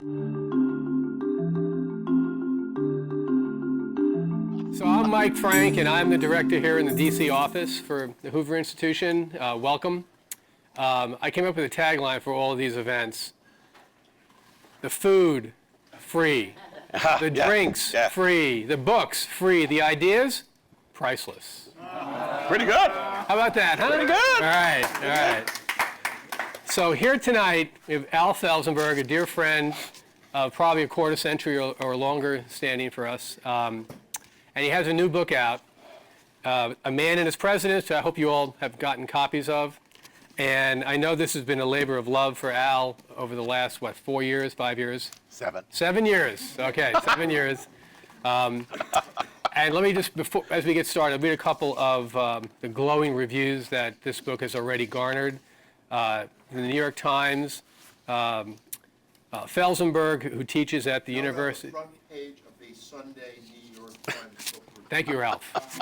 So I'm Mike Frank, and I'm the director here in the D.C. office for the Hoover Institution. Welcome. I came up with a tagline for all of these events. The food, free. The drinks, free. The books, free. The ideas, priceless. Pretty good. How about that, huh? Pretty good. All right. So here tonight, we have Al Felzenberg, a dear friend of probably a quarter century or longer standing for us. And he has a new book out, A Man and His Presidents, which I hope you all have gotten copies of. And I know this has been a labor of love for Al over the last, 4 years, 5 years? 7. 7 years. Okay, 7 years. And let me just, as we get started, read a couple of the glowing reviews that this book has already garnered. In the New York Times, Felzenberg, who teaches at the university. Front page of the Sunday New York Times book review. Thank you, Ralph.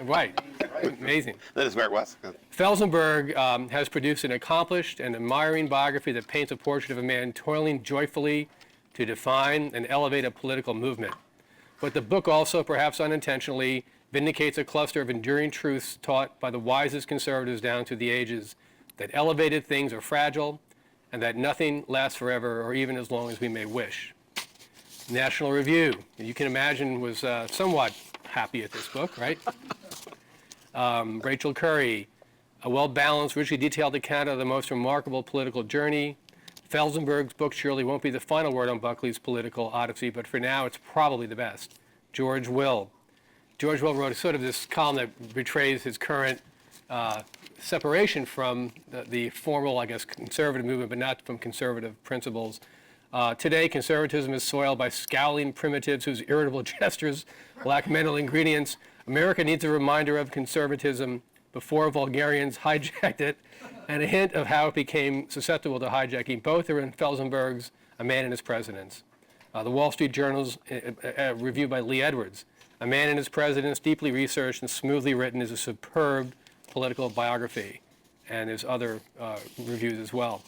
Right. Amazing. That is where it was. Felzenberg has produced an accomplished and admiring biography that paints a portrait of a man toiling joyfully to define and elevate a political movement. But the book also, perhaps unintentionally, vindicates a cluster of enduring truths taught by the wisest conservatives down through the ages, that elevated things are fragile and that nothing lasts forever or even as long as we may wish. National Review, you can imagine, was somewhat happy at this book, right? Rachel Curry, a well-balanced, richly detailed account of the most remarkable political journey. Felzenberg's book surely won't be the final word on Buckley's political odyssey, but for now it's probably the best. George Will. George Will wrote sort of this column that betrays his current separation from the formal, I guess, conservative movement, but not from conservative principles. Today, conservatism is soiled by scowling primitives whose irritable gestures lack mental ingredients. America needs a reminder of conservatism before vulgarians hijacked it, and a hint of how it became susceptible to hijacking. Both are in Felzenberg's A Man and His Presidents. The Wall Street Journal's review by Lee Edwards. A Man and His Presidents, deeply researched and smoothly written, is a superb political biography. And there's other reviews as well.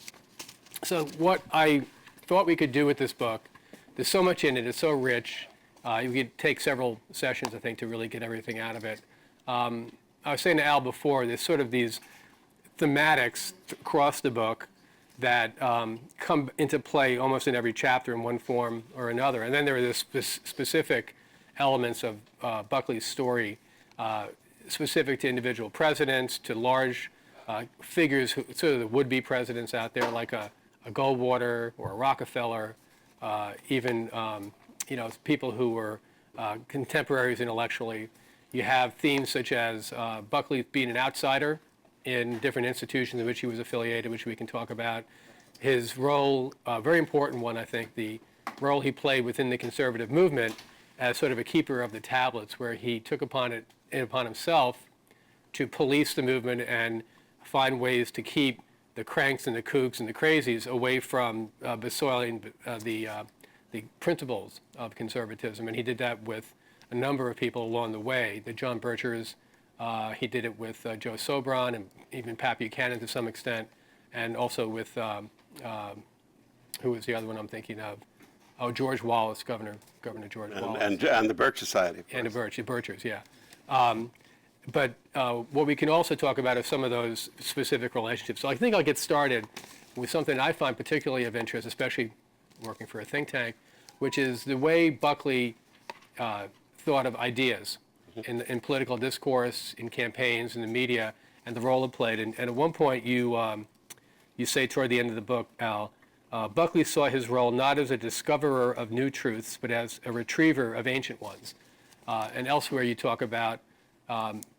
So what I thought we could do with this book, there's so much in it, it's so rich. You could take several sessions, I think, to really get everything out of it. I was saying to Al before, there's sort of these thematics across the book that come into play almost in every chapter in one form or another. And then there are the specific elements of Buckley's story, specific to individual presidents, to large figures, sort of the would-be presidents out there, like a Goldwater or a Rockefeller, even people who were contemporaries intellectually. You have themes such as Buckley being an outsider in different institutions in which he was affiliated, which we can talk about. His role, a very important one, I think, the role he played within the conservative movement as sort of a keeper of the tablets, where he took upon himself to police the movement and find ways to keep the cranks and the kooks and the crazies away from besoiling the principles of conservatism. And he did that with a number of people along the way. The John Birchers, he did it with Joe Sobran and even Pat Buchanan to some extent, and also with, who was the other one I'm thinking of? Oh, George Wallace, Governor George Wallace. And the Birch Society. And the Birchers, yeah. But what we can also talk about are some of those specific relationships. So I think I'll get started with something I find particularly of interest, especially working for a think tank, which is the way Buckley thought of ideas in political discourse, in campaigns, in the media, and the role it played. And at one point you say toward the end of the book, Al, Buckley saw his role not as a discoverer of new truths, but as a retriever of ancient ones. And elsewhere you talk about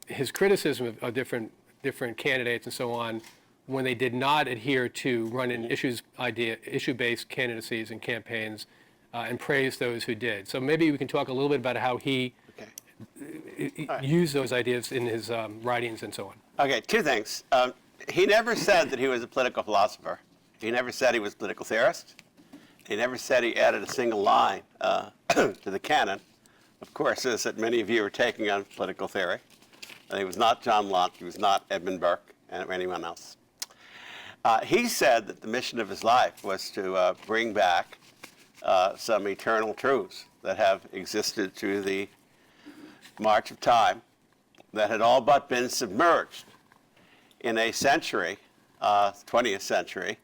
his criticism of different candidates and so on when they did not adhere to run-in issue-based candidacies and campaigns, and praise those who did. So maybe we can talk a little bit about how he used those ideas in his writings and so on. Okay, two things. He never said that he was a political philosopher. He never said he was a political theorist. He never said he added a single line to the canon of courses that many of you are taking on political theory. He was not John Locke. He was not Edmund Burke or anyone else. He said that the mission of his life was to bring back some eternal truths that have existed through the march of time that had all but been submerged in a century, 20th century,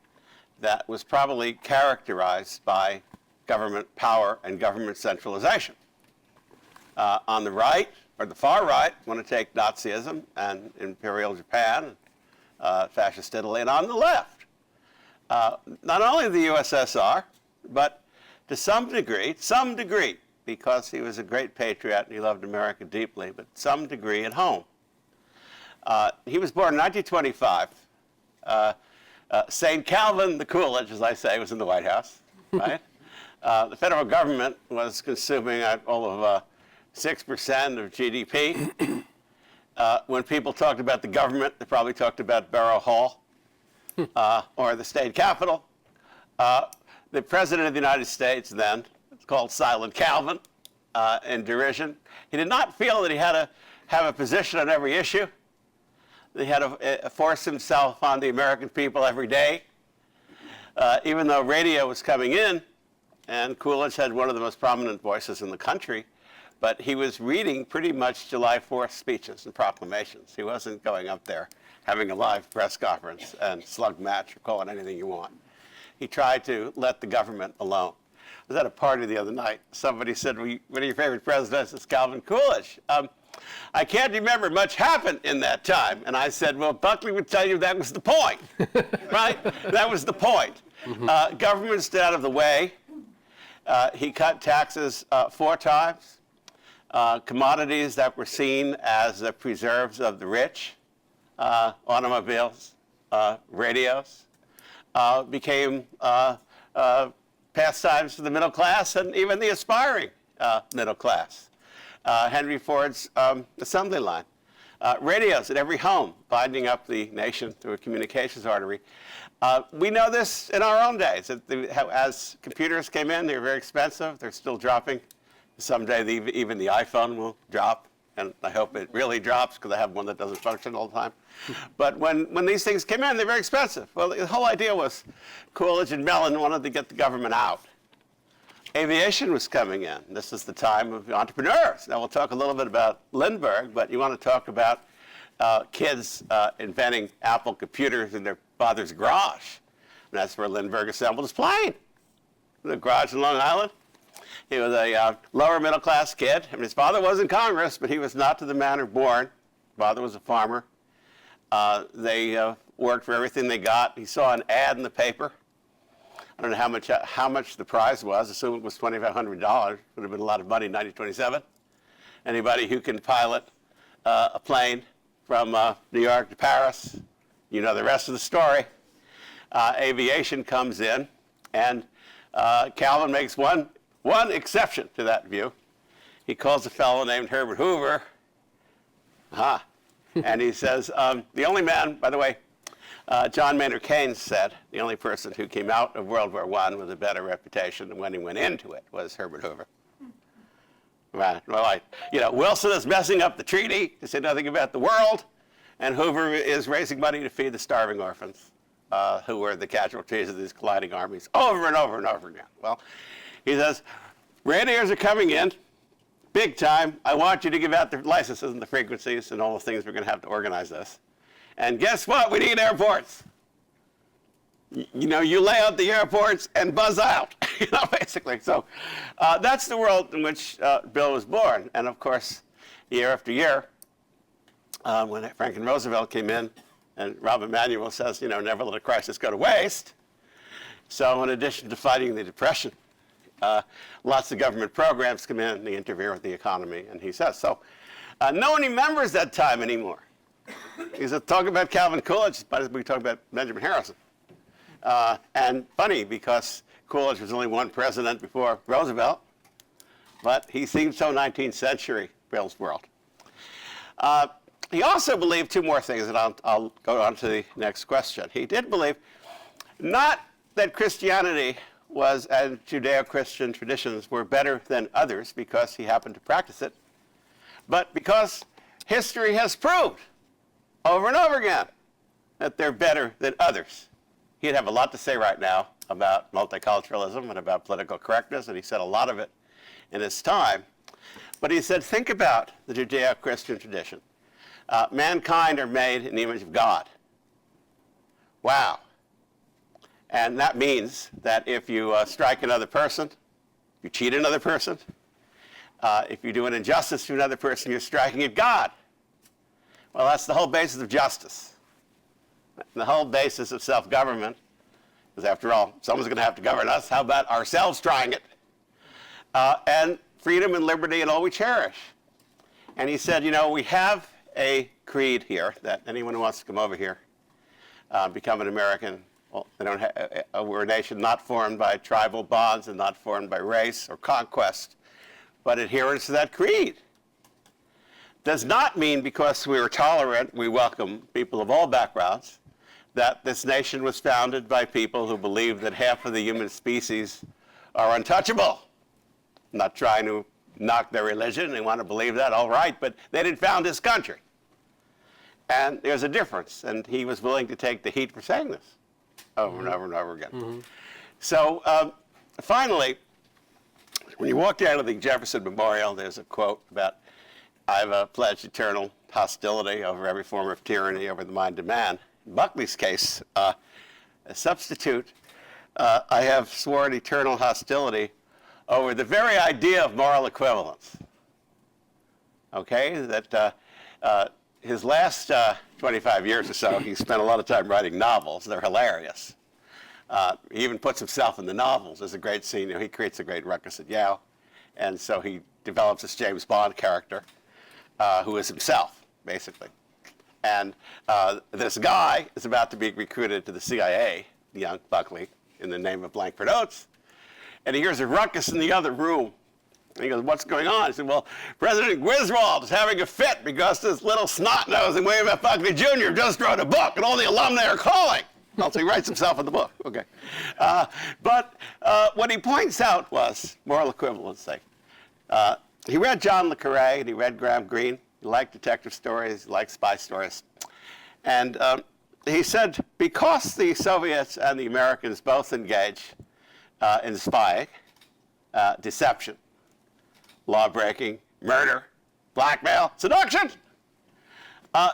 that was probably characterized by government power and government centralization. On the right, or the far right, want to take Nazism and Imperial Japan, fascist Italy, and on the left, not only the USSR, but to some degree, because he was a great patriot and he loved America deeply, but some degree at home. He was born in 1925. St. Calvin the Coolidge, as I say, was in the White House, right? The federal government was consuming all of 6% of GDP. When people talked about the government, they probably talked about Borough Hall or the state capitol. The President of the United States then, it's called Silent Calvin in derision. He did not feel that he had to have a position on every issue. He had to force himself on the American people every day. Even though radio was coming in, and Coolidge had one of the most prominent voices in the country, but he was reading pretty much July 4th speeches and proclamations. He wasn't going up there having a live press conference and slug match or call it anything you want. He tried to let the government alone. I was at a party the other night. Somebody said, well, one of your favorite presidents is Calvin Coolidge. I can't remember much happened in that time. And I said, well, Buckley would tell you that was the point, right? That was the point. Government stayed out of the way. He cut taxes 4 times. Commodities that were seen as the preserves of the rich, automobiles, radios, became pastimes for the middle class and even the aspiring middle class. Henry Ford's assembly line. Radios at every home, binding up the nation through a communications artery. We know this in our own days. As computers came in, they were very expensive. They're still dropping. Someday, even the iPhone will drop, and I hope it really drops because I have one that doesn't function all the time. But when these things came in, they're very expensive. Well, the whole idea was Coolidge and Mellon wanted to get the government out. Aviation was coming in. This is the time of entrepreneurs. Now, we'll talk a little bit about Lindbergh, but you want to talk about kids inventing Apple computers in their father's garage. And that's where Lindbergh assembled his plane, in the garage in Long Island. He was a lower middle class kid. I mean, his father was in Congress, but he was not to the manner born. Father was a farmer. They worked for everything they got. He saw an ad in the paper. I don't know how much the prize was. Assume it was $2,500. Would have been a lot of money in 1927. Anybody who can pilot a plane from New York to Paris, you know the rest of the story. Aviation comes in, and Calvin makes one exception to that view. He calls a fellow named Herbert Hoover. And he says, the only man, by the way, John Maynard Keynes said, the only person who came out of World War I with a better reputation than when he went into it was Herbert Hoover. Right. Well, Wilson is messing up the treaty to say nothing about the world, and Hoover is raising money to feed the starving orphans, who were the casualties of these colliding armies over and over and over again. Well, he says, radios are coming in, big time. I want you to give out the licenses and the frequencies and all the things we're going to have to organize this. And guess what? We need airports. You lay out the airports and buzz out, basically. So that's the world in which Bill was born. And of course, year after year, when Franklin Roosevelt came in, and Rahm Emanuel says, never let a crisis go to waste. So in addition to fighting the Depression, lots of government programs come in and they interfere with the economy, and he says so. No one remembers that time anymore. He's talking about Calvin Coolidge, but we talk about Benjamin Harrison. And funny, because Coolidge was only one president before Roosevelt, but he seemed so 19th century Bill's world. He also believed 2 more things, and I'll go on to the next question. He did believe not that Christianity and Judeo-Christian traditions were better than others because he happened to practice it, but because history has proved over and over again that they're better than others. He'd have a lot to say right now about multiculturalism and about political correctness, and he said a lot of it in his time. But he said, think about the Judeo-Christian tradition. Mankind are made in the image of God. Wow. And that means that if you strike another person, you cheat another person, if you do an injustice to another person, you're striking at God. Well, that's the whole basis of justice. The whole basis of self-government, because after all, someone's going to have to govern us. How about ourselves trying it? And freedom and liberty and all we cherish. And he said, you know, we have a creed here that anyone who wants to come over here, become an American, well, we're a nation not formed by tribal bonds and not formed by race or conquest, but adherence to that creed. Does not mean because we are tolerant, we welcome people of all backgrounds, that this nation was founded by people who believe that half of the human species are untouchable. I'm not trying to knock their religion. They want to believe that, all right, but they didn't found this country. And there's a difference, and he was willing to take the heat for saying this over and over and over again. Mm-hmm. So finally, when you walk down to the Jefferson Memorial, there's a quote about, I've pledged eternal hostility over every form of tyranny over the mind of man. In Buckley's case, a substitute, I have sworn eternal hostility over the very idea of moral equivalence. Okay, that his last 25 years or so, he spent a lot of time writing novels. They're hilarious. He even puts himself in the novels. There's a great scene, you know, he creates a great ruckus at Yale, and so he develops this James Bond character who is himself, basically. And this guy is about to be recruited to the CIA, young Buckley, in the name of blank for notes, and he hears a ruckus in the other room. And he goes, what's going on? He said, well, President Griswold is having a fit because this little snot-nosed and William F. Buckley Jr. just wrote a book, and all the alumni are calling. Also, he writes himself in the book. Okay. But what he points out was moral equivalency. He read John le Carré, and he read Graham Greene. He liked detective stories, he liked spy stories. And he said, because the Soviets and the Americans both engage in spying, deception, law-breaking, murder, blackmail, seduction,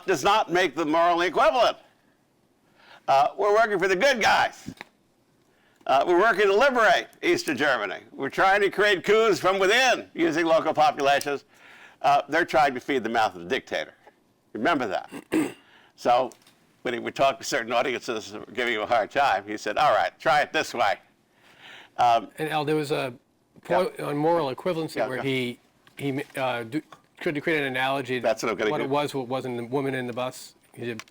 does not make them morally equivalent. We're working for the good guys. We're working to liberate Eastern Germany. We're trying to create coups from within using local populations. They're trying to feed the mouth of the dictator. Remember that. So when he would talk to certain audiences who were giving him a hard time, he said, all right, try it this way. And Al, there was a point on moral equivalency where he tried to create an analogy. That's what I'm going to do. What wasn't the woman in the bus. He did.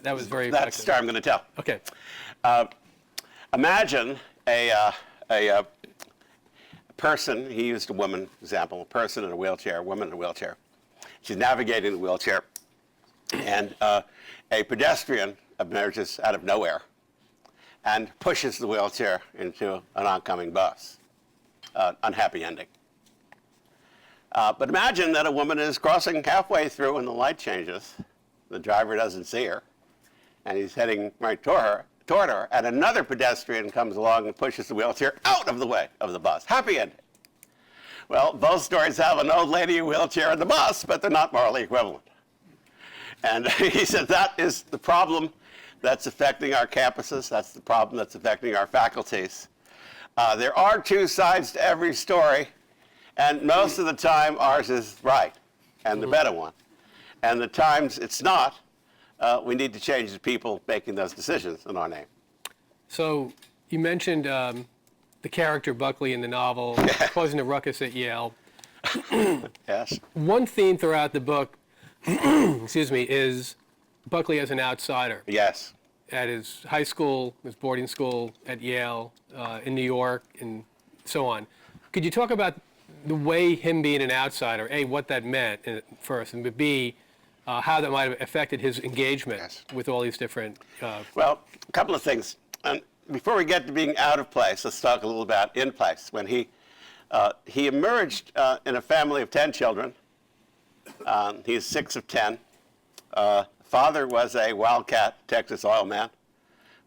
That was very That's effective. the story I'm going to tell. Okay. Imagine a person, he used a woman example, a person in a wheelchair, a woman in a wheelchair. She's navigating the wheelchair, and a pedestrian emerges out of nowhere and pushes the wheelchair into an oncoming bus. Unhappy ending. But imagine that a woman is crossing halfway through and the light changes. The driver doesn't see her, and he's heading right toward her, and another pedestrian comes along and pushes the wheelchair out of the way of the bus. Happy ending. Well, both stories have an old lady in a wheelchair in the bus, but they're not morally equivalent. And he said that is the problem that's affecting our campuses. That's the problem that's affecting our faculties. There are two sides to every story, and most of the time ours is right, and the better one. And the times it's not, we need to change the people making those decisions in our name. So you mentioned the character Buckley in the novel, causing a ruckus at Yale. Yes. One theme throughout the book, excuse me, is Buckley as an outsider. Yes. At his high school, his boarding school, at Yale, in New York, and so on. Could you talk about the way him being an outsider, A, what that meant first, and B, how that might have affected his engagement with all these different... Well, a couple of things. And before we get to being out of place, let's talk a little about in place. When he emerged in a family of 10 children. He's 6 of 10. Father was a wildcat Texas oil man.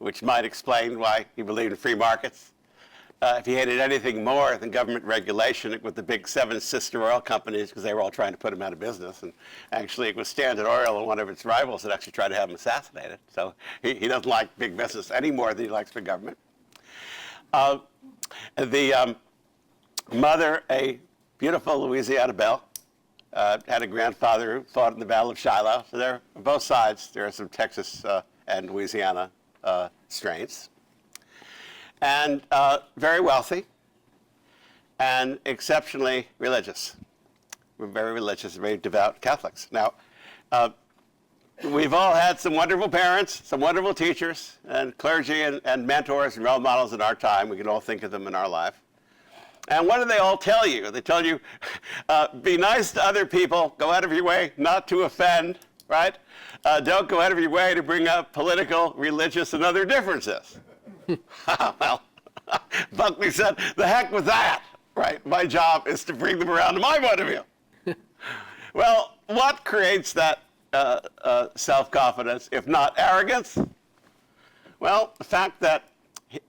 which might explain why he believed in free markets. If he hated anything more than government regulation, it was the big 7 sister oil companies, because they were all trying to put him out of business. And actually, it was Standard Oil and one of its rivals that actually tried to have him assassinated. So he doesn't like big business any more than he likes big government. The mother, a beautiful Louisiana belle, had a grandfather who fought in the Battle of Shiloh. So there, on both sides, there are some Texas and Louisiana strains. And very wealthy and exceptionally religious. We're very religious, very devout Catholics. Now, we've all had some wonderful parents, some wonderful teachers, and clergy and mentors and role models in our time. We can all think of them in our life. And what do they all tell you? They tell you, be nice to other people, go out of your way not to offend, right? Don't go out of your way to bring up political, religious, and other differences. Well, Buckley said, the heck with that, right? My job is to bring them around to my point of view. Well, what creates that self-confidence, if not arrogance? Well, the fact that,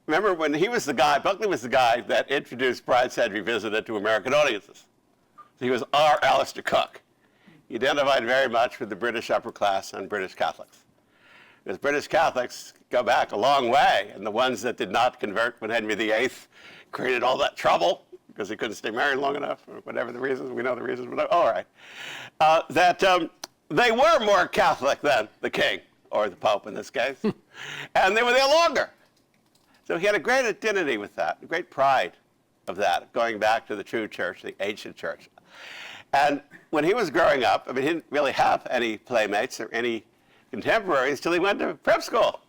remember when he was the guy, Buckley was the guy that introduced Brideshead Revisited to American audiences. He was our Alistair Cooke. He identified very much with the British upper class and British Catholics. Because British Catholics go back a long way, and the ones that did not convert when Henry VIII created all that trouble because he couldn't stay married long enough, or whatever the reasons, we know the reasons, but all right, they were more Catholic than the king, or the Pope in this case, and they were there longer. So he had a great identity with that, a great pride of that, going back to the true church, the ancient church. And when he was growing up, I mean, he didn't really have any playmates or any contemporaries till he went to prep school.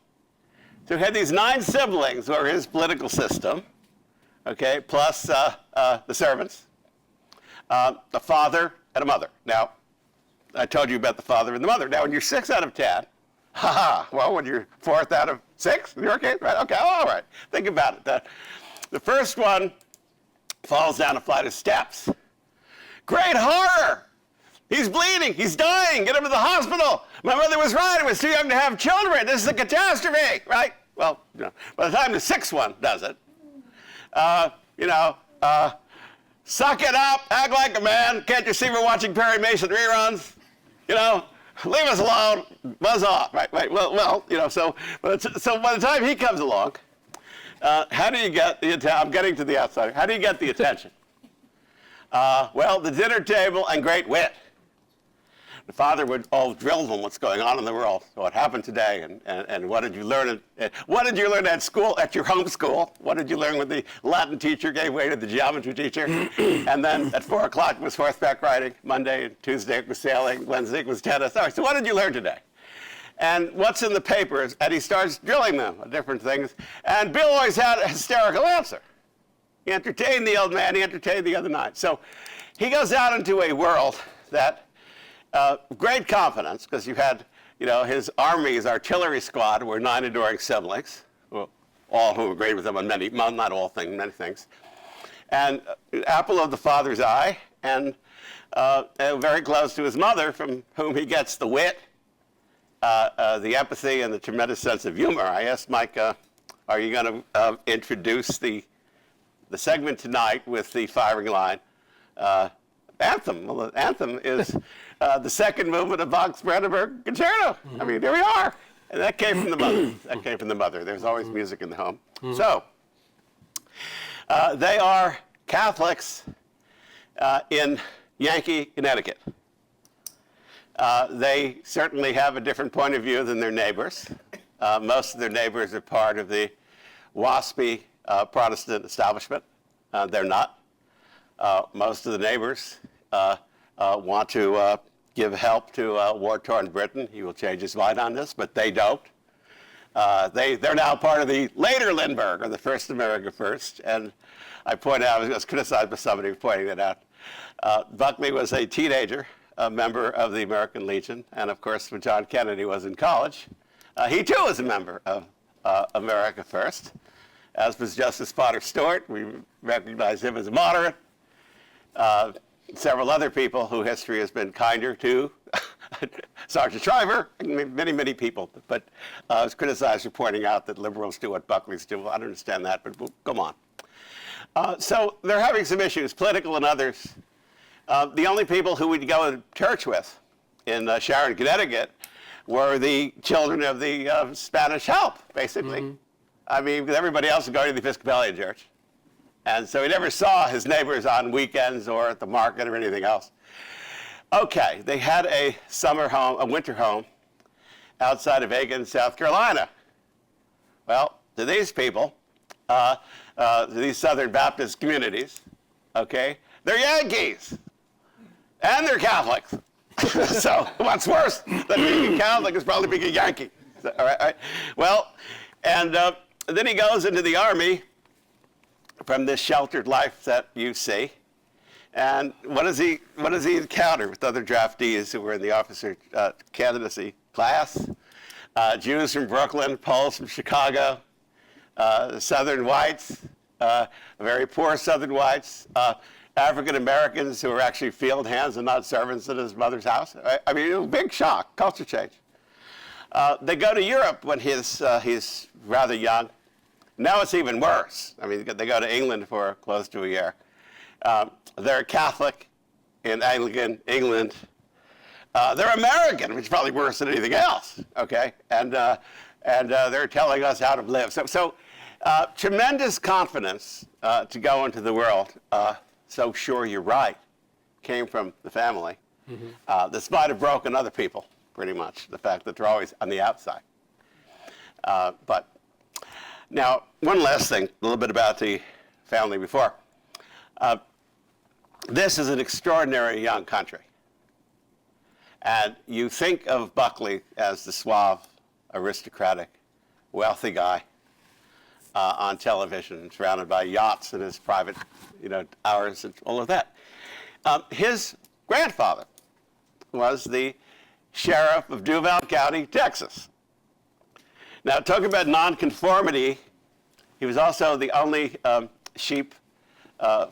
So he had these 9 siblings, or his political system, okay, plus the servants, the father and a mother. Now, I told you about the father and the mother. Now, when you're 6 out of 10, well, when you're 4th out of 6, in your case, right? Okay, all right. Think about it. The first one falls down a flight of steps. Great horror! He's bleeding. He's dying. Get him to the hospital. My mother was right. I was too young to have children. This is a catastrophe, right? Well, you know, by the time the 6th one does it, suck it up, act like a man. Can't you see we're watching Perry Mason reruns? You know, leave us alone. Buzz off, right? Well, you know. So by the time he comes along, how do you get the attention? I'm getting to the outsider. How do you get the attention? Well, the dinner table and great wit. The father would all drill them what's going on in the world, what happened today, and what did you learn? What did you learn at school, at your home school? What did you learn when the Latin teacher gave way to the geometry teacher? And then at 4 o'clock was horseback riding. Monday and Tuesday it was sailing. Wednesday it was tennis. All right, so what did you learn today? And what's in the papers? And he starts drilling them on different things. And Bill always had a hysterical answer. He entertained the old man. He entertained the other 9. So he goes out into a world that great confidence, because you had, you know, his army's artillery squad were 9 adoring siblings, well, all who agreed with him on many, not all things, many things. And apple of the father's eye, and very close to his mother, from whom he gets the wit, the empathy, and the tremendous sense of humor. I asked Mike, are you going to introduce the segment tonight with the firing line? Anthem. Well, the anthem is the second movement of Bach's Brandenburg Concerto. I mean, there we are. And that came from the mother. That came from the mother. There's always music in the home. So they are Catholics in Yankee, Connecticut. They certainly have a different point of view than their neighbors. Most of their neighbors are part of the waspy Protestant establishment. They're not. Most of the neighbors want to give help to war-torn Britain. He will change his mind on this, but they don't. They're now part of the later Lindbergh, or the first America First. And I point out, I was criticized by somebody for pointing that out. Buckley was a teenager, a member of the American Legion. And of course, when John Kennedy was in college, he too was a member of America First, as was Justice Potter Stewart. We recognize him as a moderate. Several other people who history has been kinder to Sergeant Shriver, many people. But I was criticized for pointing out that liberals do what Buckleys do. Well, I don't understand that, but come on. So they're having some issues, political and others. The only people who we'd go to church with in Sharon, Connecticut, were the children of the Spanish help, basically. Mm-hmm. I mean, because everybody else was going to the Episcopalian church. And so he never saw his neighbors on weekends or at the market or anything else. Okay, they had a summer home, a winter home, outside of Aiken, South Carolina. Well, to these people, to these Southern Baptist communities, okay, they're Yankees, and they're Catholics. So what's worse than being a Catholic is probably being a Yankee. So, all right. Well, and then he goes into the Army from this sheltered life that you see. And what does he encounter with other draftees who were in the officer candidacy class? Jews from Brooklyn, Poles from Chicago, Southern whites, very poor Southern whites, African Americans who were actually field hands and not servants at his mother's house. I mean, it was a big shock, culture change. They go to Europe when he's rather young. Now it's even worse. I mean, they go to England for close to a year. They're Catholic in Anglican England. They're American, which is probably worse than anything else. Okay, and they're telling us how to live. So tremendous confidence to go into the world. So sure you're right, came from the family. Mm-hmm. This might have broken other people, pretty much, the fact that they're always on the outside. But now, one last thing, a little bit about the family before. This is an extraordinary young country. And you think of Buckley as the suave, aristocratic, wealthy guy on television, surrounded by yachts and his private, hours and all of that. His grandfather was the sheriff of Duval County, Texas. Now, talking about nonconformity, he was also the only sheep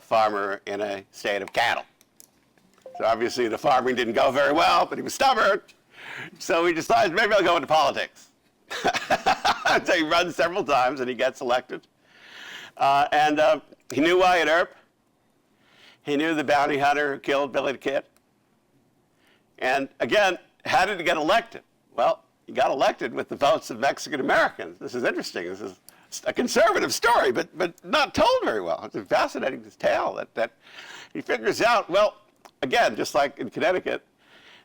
farmer in a state of cattle. So obviously the farming didn't go very well, but he was stubborn. So he decided, maybe I'll go into politics. So he runs several times and he gets elected. And he knew Wyatt Earp. He knew the bounty hunter who killed Billy the Kid. And again, how did he get elected? Well, he got elected with the votes of Mexican Americans. This is interesting. This is a conservative story, but not told very well. It's a fascinating tale that he figures out, well, again, just like in Connecticut,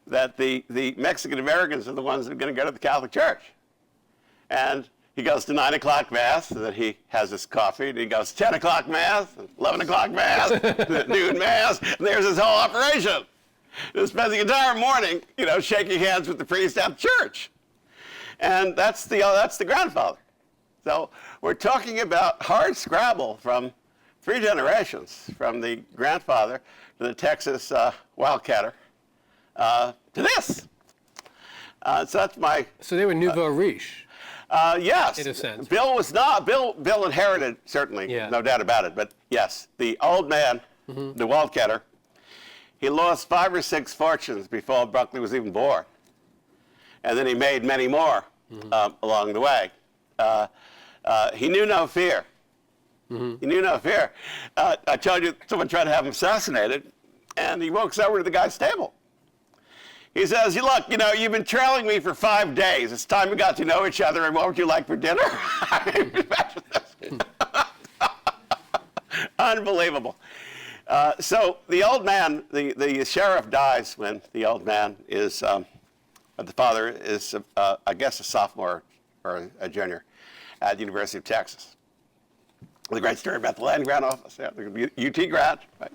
that the Mexican Americans are the ones that are going to go to the Catholic Church. And he goes to 9 o'clock Mass, and then he has his coffee, and he goes 10 o'clock Mass, 11 o'clock Mass, noon Mass, and there's his whole operation. He spends the entire morning, shaking hands with the priest at church. And that's the grandfather. So we're talking about hard scrabble from 3 generations, from the grandfather to the Texas wildcatter to this. So that's my... So they were nouveau riche. Yes. In a sense. Bill was not. Bill inherited, certainly, no doubt about it. But yes, the old man, mm-hmm. the wildcatter, he lost 5 or 6 fortunes before Buckley was even born. And then he made many more mm-hmm. Along the way. He knew no fear. Mm-hmm. He knew no fear. I told you someone tried to have him assassinated, and he walks over to the guy's table. He says, look, you've been trailing me for 5 days. It's time we got to know each other, and what would you like for dinner? Imagine this. Unbelievable. So the old man, the sheriff dies when the old man is, the father is, I guess, a sophomore or a junior at the University of Texas. The great story about the land grant office, the UT grant. Right?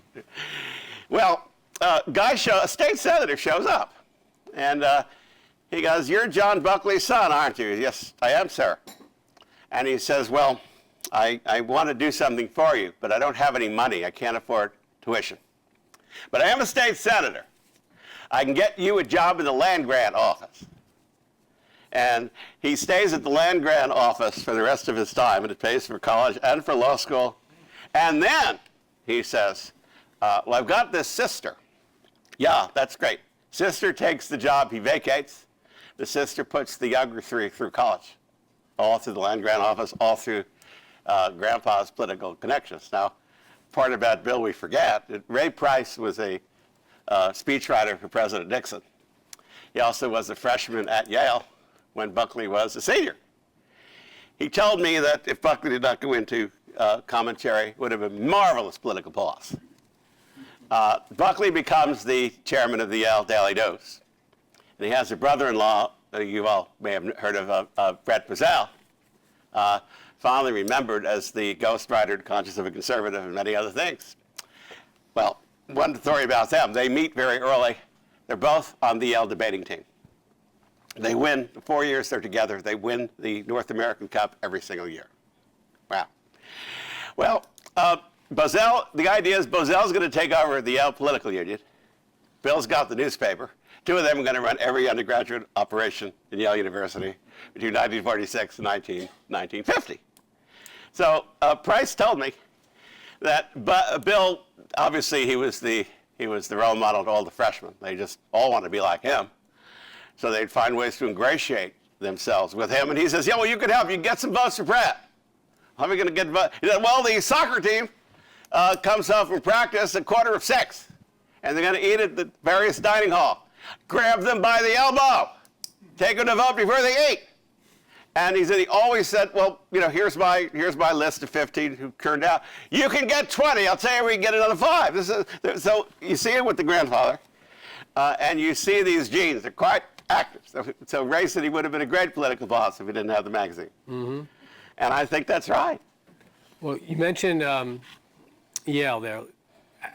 Well, a state senator shows up. And he goes, you're John Buckley's son, aren't you? Yes, I am, sir. And he says, well, I want to do something for you, but I don't have any money. I can't afford tuition. But I am a state senator. I can get you a job in the land grant office. And he stays at the land grant office for the rest of his time, and it pays for college and for law school. And then he says, well, I've got this sister. Yeah, that's great. Sister takes the job he vacates. The sister puts the younger three through college, all through the land grant office, all through Grandpa's political connections. Now, part about Bill we forget, Ray Price was a speechwriter for President Nixon. He also was a freshman at Yale when Buckley was a senior. He told me that if Buckley did not go into commentary, it would have been marvelous political boss. Buckley becomes the chairman of the Yale Daily News. And he has a brother-in-law, you all may have heard of Brett Bazell, fondly remembered as the ghostwriter, Conscience of a Conservative, and many other things. Well, one story about them, they meet very early. They're both on the Yale debating team. They win, the 4 years they're together, they win the North American Cup every single year. Wow. Well, Bazell, the idea is Bazell's going to take over the Yale Political Union. Bill's got the newspaper. Two of them are going to run every undergraduate operation in Yale University between 1946 and 1950. So Price told me that Bill, obviously he was the role model to all the freshmen. They just all want to be like him. So they'd find ways to ingratiate themselves with him. And he says, yeah, well, you could help. You can get some votes for Brett. How are we going to get votes? He said, well, the soccer team comes home from practice at 5:45, and they're going to eat at the various dining hall. Grab them by the elbow. Take them to vote before they eat. And he said, he always said, well, you know, here's my list of 15 who turned out. You can get 20. I'll tell you we can get another 5. So you see it with the grandfather, and you see these genes. They're quite active. So Ray said he would have been a great political boss if he didn't have the magazine. Mm-hmm. And I think that's right. Well, you mentioned Yale there.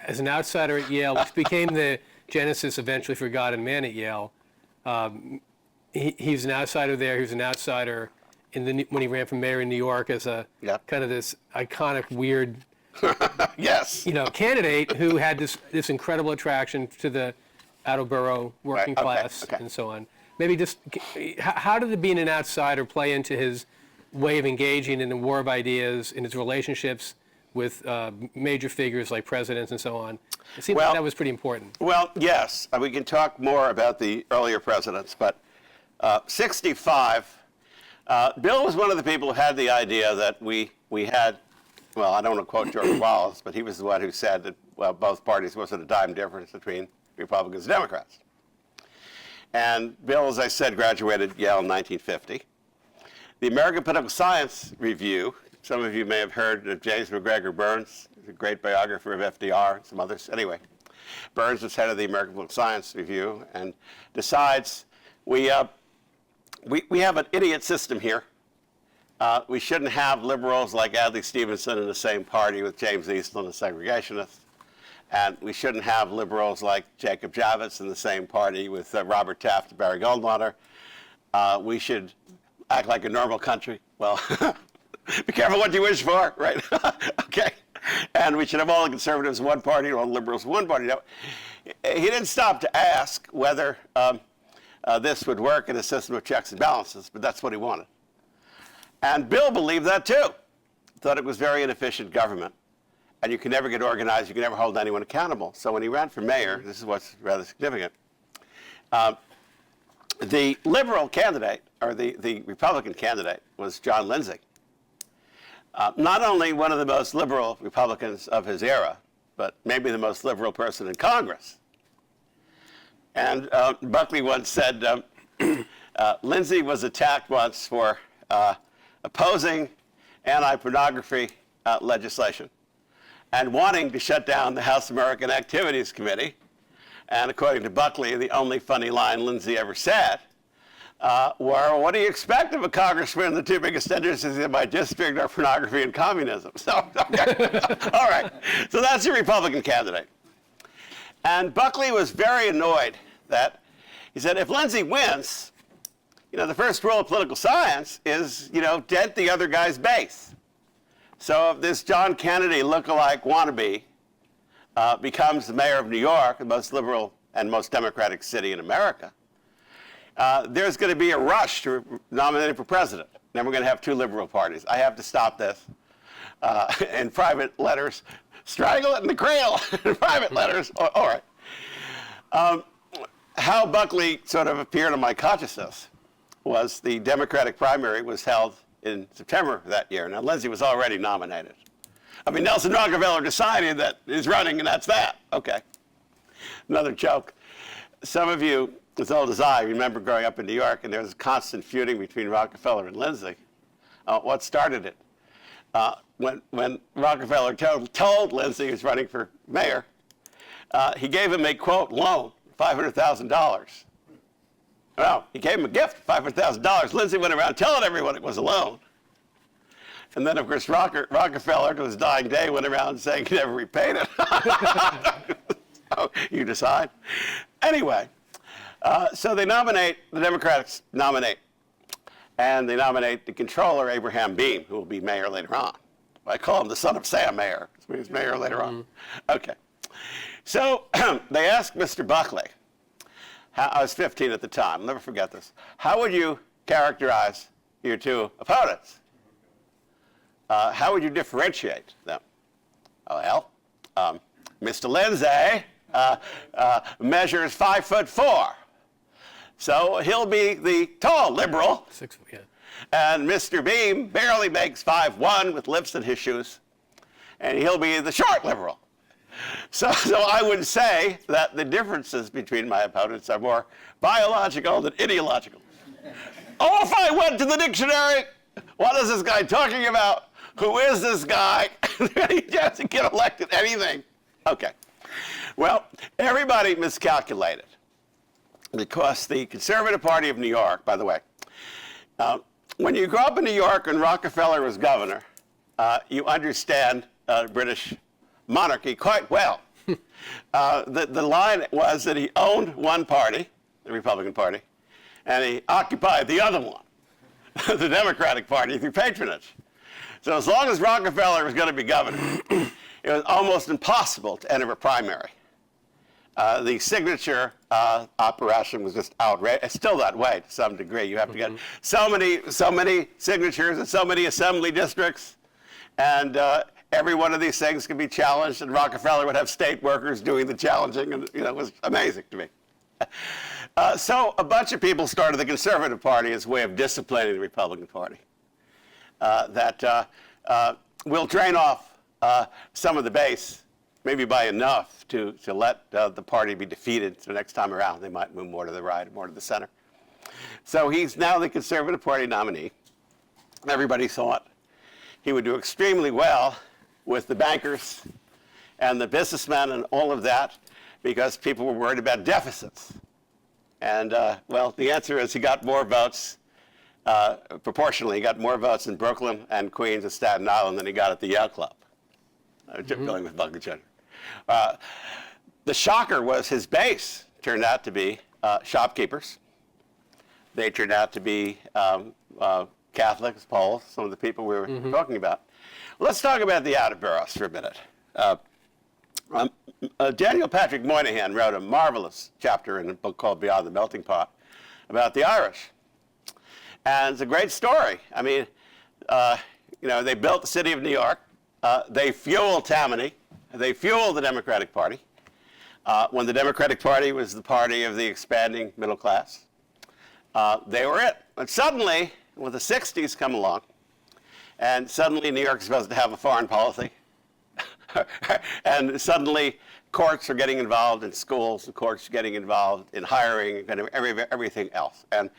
As an outsider at Yale, which became the genesis eventually for God and Man at Yale, he was an outsider there. He was an outsider when he ran for mayor in New York as a kind of this iconic, weird yes, candidate who had this incredible attraction to the out-of-borough working class and so on. Maybe just how did being an outsider play into his way of engaging in the war of ideas, in his relationships with major figures like presidents and so on? It seems like that was pretty important. Well, yes. We can talk more about the earlier presidents, but 65, Bill was one of the people who had the idea that we had, well, I don't want to quote George Wallace, but he was the one who said that, well, both parties wasn't a dime difference between Republicans and Democrats. And Bill, as I said, graduated Yale in 1950. The American Political Science Review, some of you may have heard of James McGregor Burns, a great biographer of FDR and some others. Anyway, Burns was head of the American Political Science Review and decides we have an idiot system here. We shouldn't have liberals like Adlai Stevenson in the same party with James Eastland, a segregationist. And we shouldn't have liberals like Jacob Javits in the same party with Robert Taft and Barry Goldwater. We should act like a normal country. Well, be careful what you wish for, right? Okay. And we should have all the conservatives in one party and all the liberals in one party. Now, he didn't stop to ask whether this would work in a system of checks and balances, but that's what he wanted. And Bill believed that too. Thought it was very inefficient government. And you can never get organized, you can never hold anyone accountable. So when he ran for mayor, this is what's rather significant, the liberal candidate, or the Republican candidate, was John Lindsay. Not only one of the most liberal Republicans of his era, but maybe the most liberal person in Congress. And Buckley once said, Lindsay was attacked once for opposing anti-pornography legislation and wanting to shut down the House American Activities Committee. And according to Buckley, the only funny line Lindsay ever said were, what do you expect of a congressman? The two biggest interests in my district are pornography and communism. So, okay. All right. So that's your Republican candidate. And Buckley was very annoyed that, he said, if Lindsay wins, the first rule of political science is, dent the other guy's base. So if this John Kennedy lookalike wannabe becomes the mayor of New York, the most liberal and most democratic city in America, there's going to be a rush to nominate him for president. Then we're going to have two liberal parties. I have to stop this. In private letters, strangle it in the cradle. In private letters, all right. how Buckley sort of appeared in my consciousness was the Democratic primary was held in September that year. Now, Lindsay was already nominated. I mean, Nelson Rockefeller decided that he's running, and that's that. Okay. Another joke. Some of you, as old as I, remember growing up in New York, and there was constant feuding between Rockefeller and Lindsay. What started it? When Rockefeller told Lindsay he was running for mayor, he gave him a, quote, loan, $500,000. Well, he gave him a gift, $500,000. Lindsay went around telling everyone it was a loan. And then, of course, Rockefeller, to his dying day, went around saying he never repaid it. So you decide. Anyway, so they nominate, the Democrats nominate, and they nominate the controller, Abraham Beame, who will be mayor later on. I call him the son of Sam Mayor. He's mayor later on. Okay. So they asked Mr. Buckley, I was 15 at the time, I'll never forget this. How would you characterize your two opponents? How would you differentiate them? Well, Mr. Lindsay measures 5'4", so he'll be the tall liberal. 6 foot, yeah. And Mr. Beame barely makes 5'1" with lifts in his shoes, and he'll be the short liberal. So I would say that the differences between my opponents are more biological than ideological. Oh, if I went to the dictionary, what is this guy talking about? Who is this guy? He doesn't get elected anything. Okay. Well, everybody miscalculated because the Conservative Party of New York, by the way, when you grew up in New York and Rockefeller was governor, you understand British monarchy quite well. The line was that he owned one party, the Republican Party, and he occupied the other one, the Democratic Party, through patronage. So as long as Rockefeller was going to be governor, it was almost impossible to enter a primary. The signature operation was just outrageous. It's still that way to some degree. You have to get so many signatures in so many assembly districts, and every one of these things could be challenged, and Rockefeller would have state workers doing the challenging, and it was amazing to me. So a bunch of people started the Conservative Party as a way of disciplining the Republican Party. That will drain off some of the base, maybe by enough to let the party be defeated. So next time around, they might move more to the right, more to the center. So he's now the Conservative Party nominee. Everybody thought he would do extremely well with the bankers and the businessmen and all of that because people were worried about deficits. And, well, the answer is he got more votes. Proportionally, he got more votes in Brooklyn and Queens and Staten Island than he got at the Yale Club. Going with Buckley Jr. The shocker was his base turned out to be shopkeepers. They turned out to be Catholics, Poles, some of the people we were talking about. Let's talk about the outer boroughs for a minute. Daniel Patrick Moynihan wrote a marvelous chapter in a book called Beyond the Melting Pot about the Irish. And it's a great story. I mean, you know, they built the city of New York. They fueled Tammany. They fueled the Democratic Party when the Democratic Party was the party of the expanding middle class. They were it. But suddenly, when the 60s come along, and suddenly New York is supposed to have a foreign policy, and suddenly courts are getting involved in schools, the courts are getting involved in hiring, and everything else. And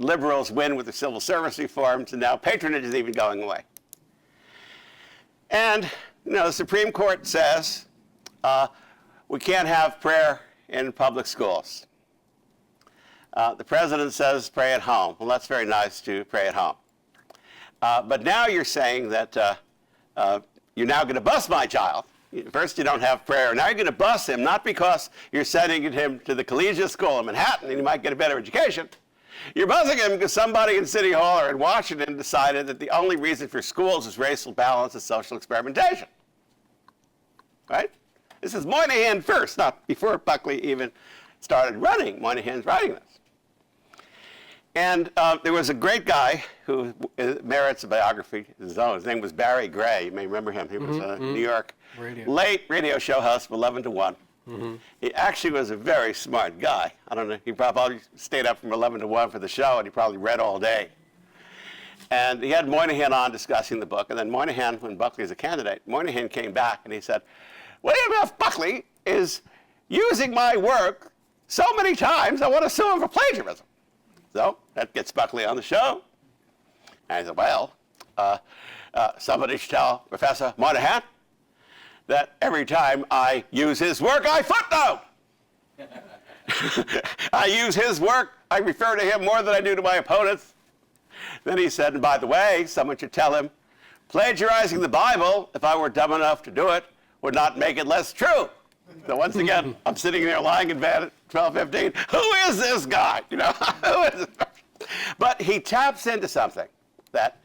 liberals win with the civil service reforms, and now patronage is even going away. And, you know, the Supreme Court says we can't have prayer in public schools. The president says pray at home. Well, that's very nice to pray at home. But now you're saying that you're now going to bus my child. First you don't have prayer. Now you're going to bus him, not because you're sending him to the collegiate school in Manhattan and he might get a better education. You're busing him because somebody in City Hall or in Washington decided that the only reason for schools is racial balance and social experimentation. Right? This is Moynihan first, not before Buckley even started running. Moynihan's writing this. And there was a great guy who merits a biography of his own. His name was Barry Gray. You may remember him. He was a New York late radio show host of 11 to 1. He actually was a very smart guy. I don't know, he probably stayed up from 11 to 1 for the show, and he probably read all day. And he had Moynihan on discussing the book, and then Moynihan, when Buckley was a candidate, Moynihan came back and he said, William F. Buckley is using my work so many times, I want to sue him for plagiarism. So that gets Buckley on the show. And he said, well, somebody should tell Professor Moynihan that every time I use his work, I footnote. I use his work, I refer to him more than I do to my opponents. Then he said, and by the way, someone should tell him, plagiarizing the Bible, if I were dumb enough to do it, would not make it less true. So once again, I'm sitting there lying in bed at 12:15. Who is this guy? You know, who is this? But he taps into something that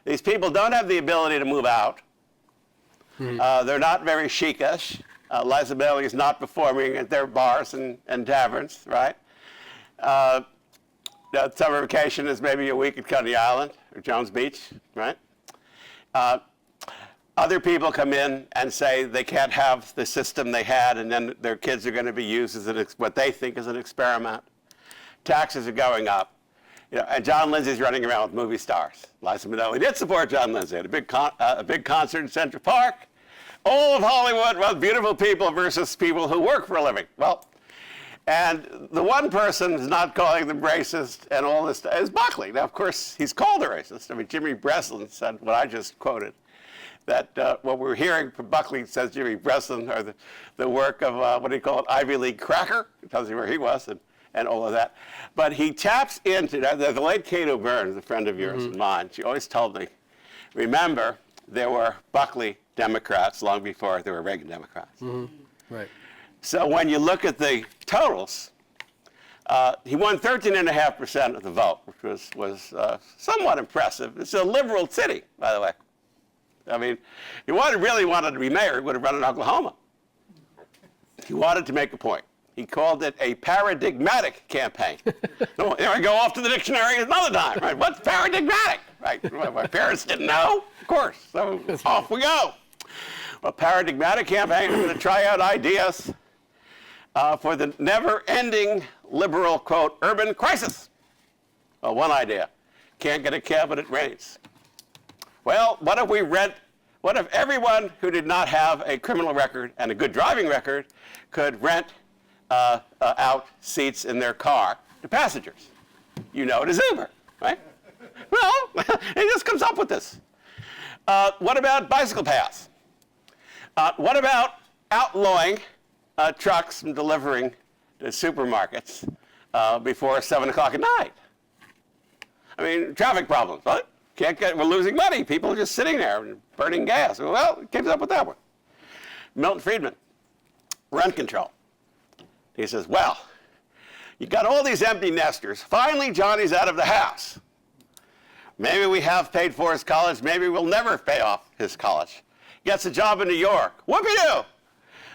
these people don't have the ability to move out. They're not very chicish. Liza Minnelli is not performing at their bars and taverns, right? Summer vacation is maybe a week at Coney Island or Jones Beach, right? Other people come in and say they can't have the system they had, and then their kids are going to be used as what they think is an experiment. Taxes are going up. You know, and John Lindsay's running around with movie stars. Liza Minnelli did support John Lindsay at a big concert in Central Park. All of Hollywood, well, beautiful people versus people who work for a living. Well, and the one person who's not calling them racist and all this stuff is Buckley. Now, of course, he's called a racist. I mean, Jimmy Breslin said what I just quoted, that what we're hearing from Buckley, says Jimmy Breslin, are the work of, what do you call it, Ivy League cracker. It tells you where he was and all of that. But he taps into, the late Cato Burns, a friend of yours and mine, she always told me, remember, there were Buckley Democrats long before there were Reagan Democrats. Right. So when you look at the totals, he won 13.5% of the vote, which was somewhat impressive. It's a liberal city, by the way. I mean, if he really wanted to be mayor, he would have run in Oklahoma. He wanted to make a point. He called it a paradigmatic campaign. So, there I go off to the dictionary another time, right? What's paradigmatic? Right? My parents didn't know, of course. So off we go. A paradigmatic campaign. We're going to try out ideas for the never-ending liberal, quote, urban crisis. Well, one idea. Can't get a cab when it rains. Well, what if everyone who did not have a criminal record and a good driving record could rent out seats in their car to passengers? You know it as Uber, right? Well, he just comes up with this. What about bicycle paths? What about outlawing trucks from delivering to supermarkets before 7 o'clock at night? I mean, traffic problems, right? We're losing money. People are just sitting there and burning gas. Well, he comes up with that one. Milton Friedman, rent control. He says, well, you got all these empty nesters. Finally, Johnny's out of the house. Maybe we have paid for his college. Maybe we'll never pay off his college. Gets a job in New York. Whoopie-doo.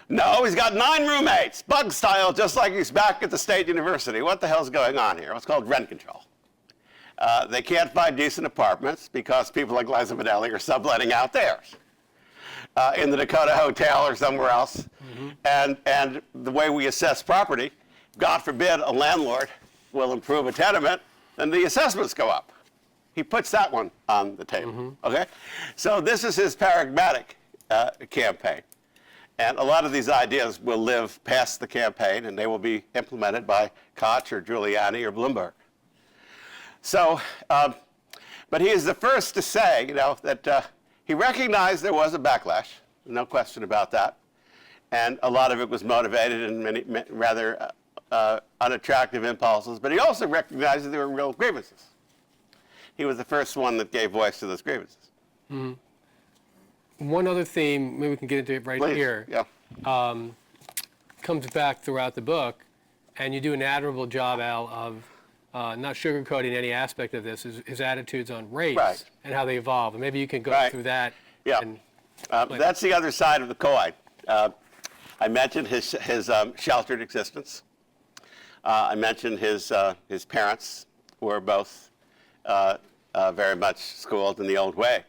No, he's got 9 roommates, bug style, just like he's back at the State University. What the hell's going on here? It's called rent control. They can't buy decent apartments because people like Liza Minnelli are subletting out theirs in the Dakota Hotel or somewhere else. And the way we assess property, God forbid a landlord will improve a tenement, then the assessments go up. He puts that one on the table, okay? So this is his paradigmatic campaign. And a lot of these ideas will live past the campaign, and they will be implemented by Koch or Giuliani or Bloomberg. So, but he is the first to say, that he recognized there was a backlash, no question about that. And a lot of it was motivated in many rather unattractive impulses, but he also recognized that there were real grievances. He was the first one that gave voice to those grievances. One other theme, maybe we can get into it right Please. here, comes back throughout the book, and you do an admirable job, Al, of not sugarcoating any aspect of this, his attitudes on race and how they evolve. And maybe you can go through that. Yeah, that's the other side of the coin. I mentioned his sheltered existence. I mentioned his parents were both very much schooled in the old way.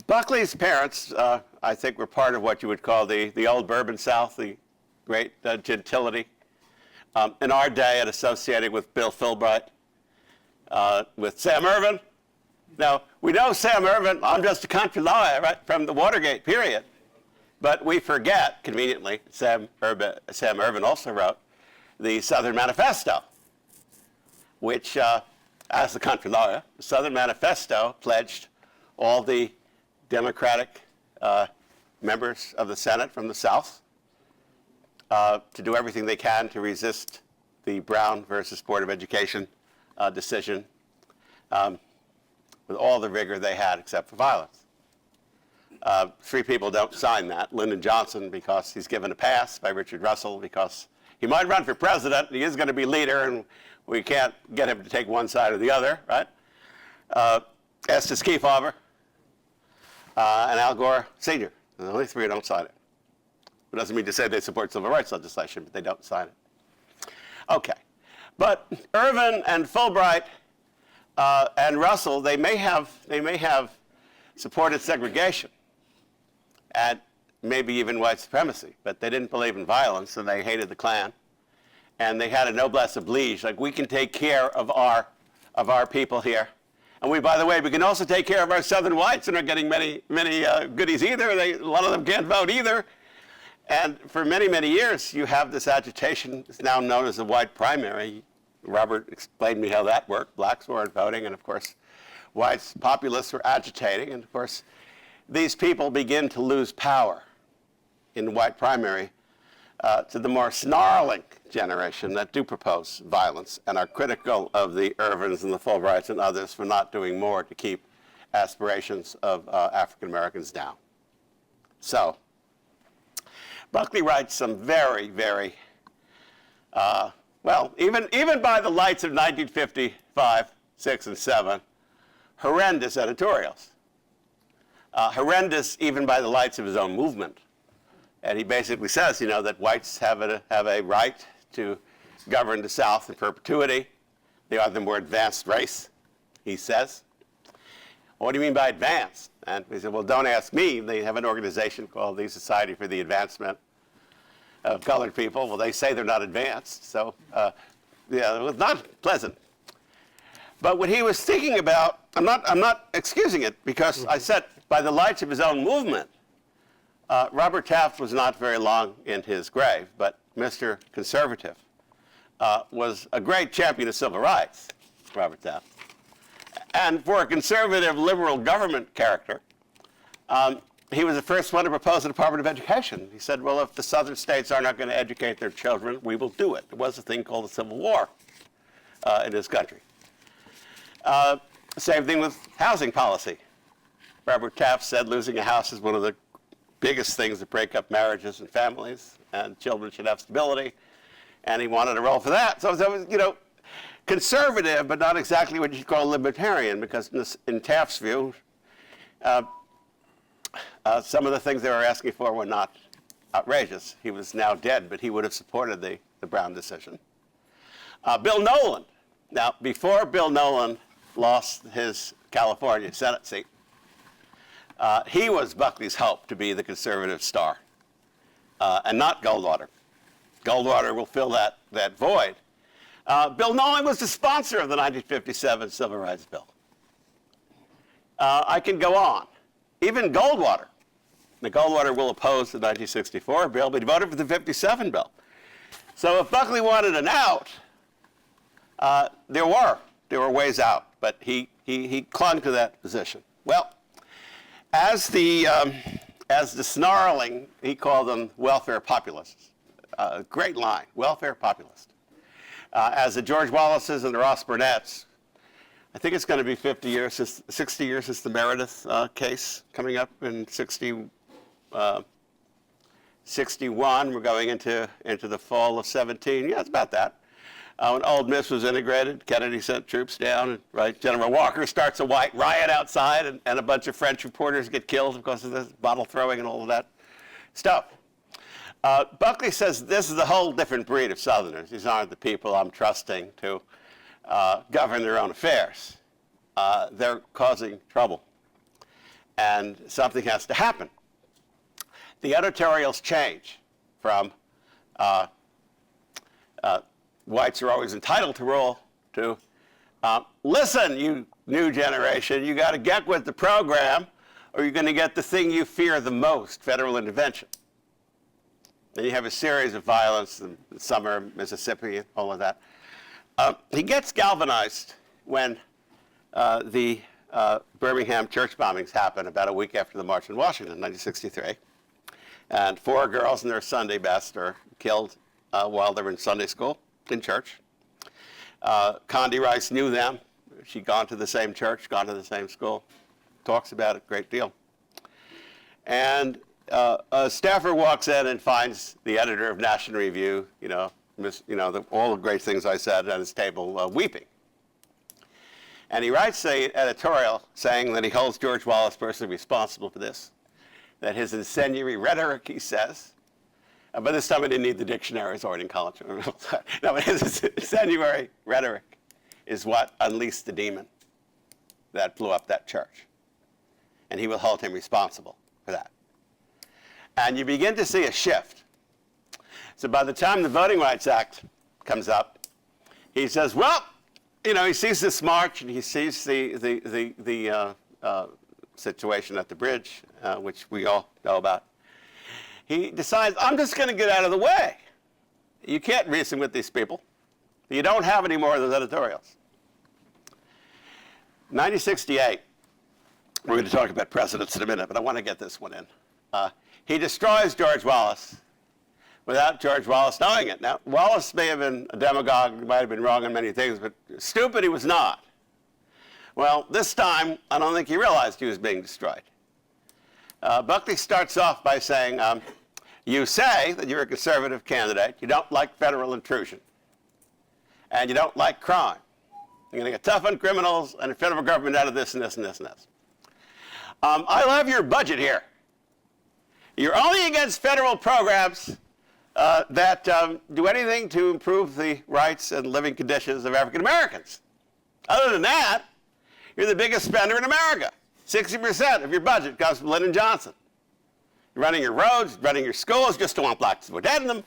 Buckley's parents, I think, were part of what you would call the old Bourbon South, the great gentility. In our day, it associated with Bill Fulbright, with Sam Ervin. Now, we know Sam Ervin, I'm just a country lawyer, right, from the Watergate period. But we forget, conveniently, Sam Ervin also wrote the Southern Manifesto, which, as the country lawyer, the Southern Manifesto pledged all the Democratic members of the Senate from the South to do everything they can to resist the Brown versus Board of Education decision with all the rigor they had except for violence. 3 people don't sign that. Lyndon Johnson, because he's given a pass by Richard Russell, because he might run for president, he is going to be leader, and we can't get him to take one side or the other, right? Estes Kefauver, and Al Gore Sr. The only 3 who don't sign it. It doesn't mean to say they support civil rights legislation, but they don't sign it. Okay. But Ervin and Fulbright and Russell, they may have supported segregation and maybe even white supremacy, but they didn't believe in violence, and they hated the Klan. And they had a noblesse oblige, like, we can take care of our people here. And we, by the way, we can also take care of our Southern whites who aren't getting many goodies either. A lot of them can't vote either. And for many, many years, you have this agitation. It's now known as the white primary. Robert explained to me how that worked. Blacks weren't voting, and of course, whites, populists were agitating. And of course, these people begin to lose power in the white primary to the more snarling generation that do propose violence and are critical of the Ervins and the Fulbrights and others for not doing more to keep aspirations of African Americans down. So, Buckley writes some very, very, well, even by the lights of 1955, 6, and 7, horrendous editorials. Horrendous even by the lights of his own movement. And he basically says, you know, that whites have a right to govern the South in perpetuity. They are the more advanced race, he says. What do you mean by advanced? And we said, well, don't ask me. They have an organization called the Society for the Advancement of Colored People. Well, they say they're not advanced. So, yeah, it was not pleasant. But what he was thinking about, I'm not excusing it, because I said by the lights of his own movement, Robert Taft was not very long in his grave, but Mr. Conservative was a great champion of civil rights, Robert Taft. And for a conservative liberal government character, he was the first one to propose a Department of Education. He said, well, if the southern states are not going to educate their children, we will do it. There was a thing called the Civil War in this country. Same thing with housing policy. Robert Taft said losing a house is one of the biggest things that break up marriages and families, and children should have stability, and he wanted to roll for that. So it was, you know, conservative, but not exactly what you'd call libertarian, because in Taft's view, some of the things they were asking for were not outrageous. He was now dead, but he would have supported the Brown decision. Bill Nolan. Now, before Bill Nolan lost his California Senate seat, he was Buckley's hope to be the conservative star, and not Goldwater. Goldwater will fill that void. Bill Nolan was the sponsor of the 1957 Civil Rights Bill. I can go on. Even Goldwater. The Goldwater will oppose the 1964 bill, but he voted for the 57 bill. So if Buckley wanted an out, there were ways out, but he clung to that position. Well, as the snarling, he called them welfare populists. Great line, welfare populist. As the George Wallaces and the Ross Burnett's, I think it's going to be 60 years since the Meredith case coming up in 61. We're going into the fall of 17. Yeah, it's about that. When Old Miss was integrated, Kennedy sent troops down, right? General Walker starts a white riot outside, and a bunch of French reporters get killed because of this bottle throwing and all of that stuff. Buckley says this is a whole different breed of Southerners. These aren't the people I'm trusting to govern their own affairs. They're causing trouble. and something has to happen. The editorials change from whites are always entitled to rule to listen, you new generation, you got to get with the program or you're going to get the thing you fear the most, federal intervention. Then you have a series of violence, the summer, Mississippi, all of that. He gets galvanized when the Birmingham church bombings happen about a week after the March on Washington, 1963. And 4 girls in their Sunday best are killed while they were in Sunday school, in church. Condi Rice knew them. She'd gone to the same church, gone to the same school. Talks about it a great deal. And a staffer walks in and finds the editor of National Review, all the great things I said at his table, weeping. And he writes an editorial saying that he holds George Wallace personally responsible for this, that his incendiary rhetoric, he says, by this time I didn't need the dictionary, I was already in college. No, but his incendiary rhetoric is what unleashed the demon that blew up that church. And he will hold him responsible for that. And you begin to see a shift. So by the time the Voting Rights Act comes up, he says, well, he sees this march and he sees the situation at the bridge, which we all know about. He decides, I'm just going to get out of the way. You can't reason with these people. You don't have any more of those editorials. 1968, we're going to talk about presidents in a minute, but I want to get this one in. He destroys George Wallace without George Wallace knowing it. Now, Wallace may have been a demagogue, he might have been wrong on many things, but stupid he was not. Well, this time, I don't think he realized he was being destroyed. Buckley starts off by saying, you say that you're a conservative candidate, you don't like federal intrusion, and you don't like crime. You're going to get tough on criminals and the federal government out of this and this and this and this. I love your budget here. You're only against federal programs that do anything to improve the rights and living conditions of African Americans. Other than that, you're the biggest spender in America. 60% of your budget comes from Lyndon Johnson. You're running your roads, running your schools, just don't want blacks to go dead in them.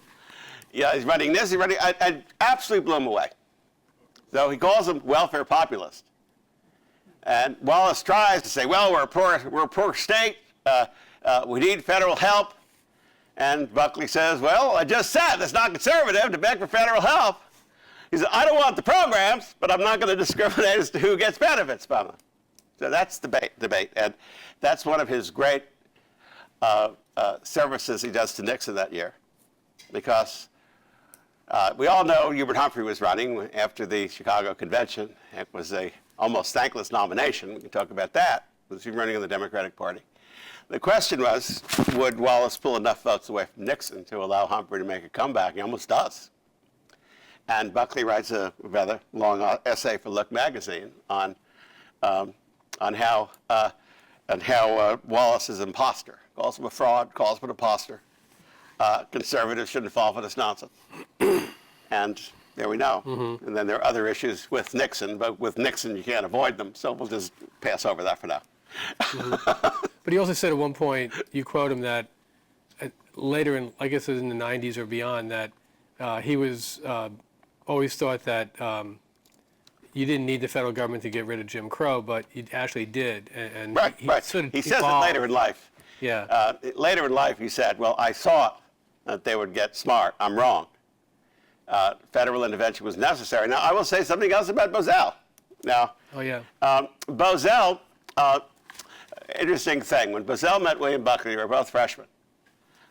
Yeah, he's running this, I absolutely blew him away. So he calls him welfare populist. And Wallace tries to say, well, we're a poor state, we need federal help. And Buckley says, well, I just said it's not conservative to beg for federal help. He said, I don't want the programs, but I'm not going to discriminate as to who gets benefits from them. So that's debate. And that's one of his great services he does to Nixon that year. Because we all know Hubert Humphrey was running after the Chicago Convention. It was a almost thankless nomination. We can talk about that. Was he running in the Democratic Party? The question was, would Wallace pull enough votes away from Nixon to allow Humphrey to make a comeback? He almost does. And Buckley writes a rather long essay for Look magazine on how Wallace is an imposter. Calls him a fraud, calls him an imposter. Conservatives shouldn't fall for this nonsense. And there we know. Mm-hmm. And then there are other issues with Nixon, but with Nixon you can't avoid them, so we'll just pass over that for now. Mm-hmm. But he also said at one point, you quote him, that later in, I guess it was in the 90s or beyond, that he was always thought that you didn't need the federal government to get rid of Jim Crow, but you actually did. And right. Sort of he says it later in life. Yeah. Later in life, he said, well, I thought that they would get smart. I'm wrong. Federal intervention was necessary. Now, I will say something else about Bozell. Now, Bozell, interesting thing. When Bozell met William Buckley, they were both freshmen.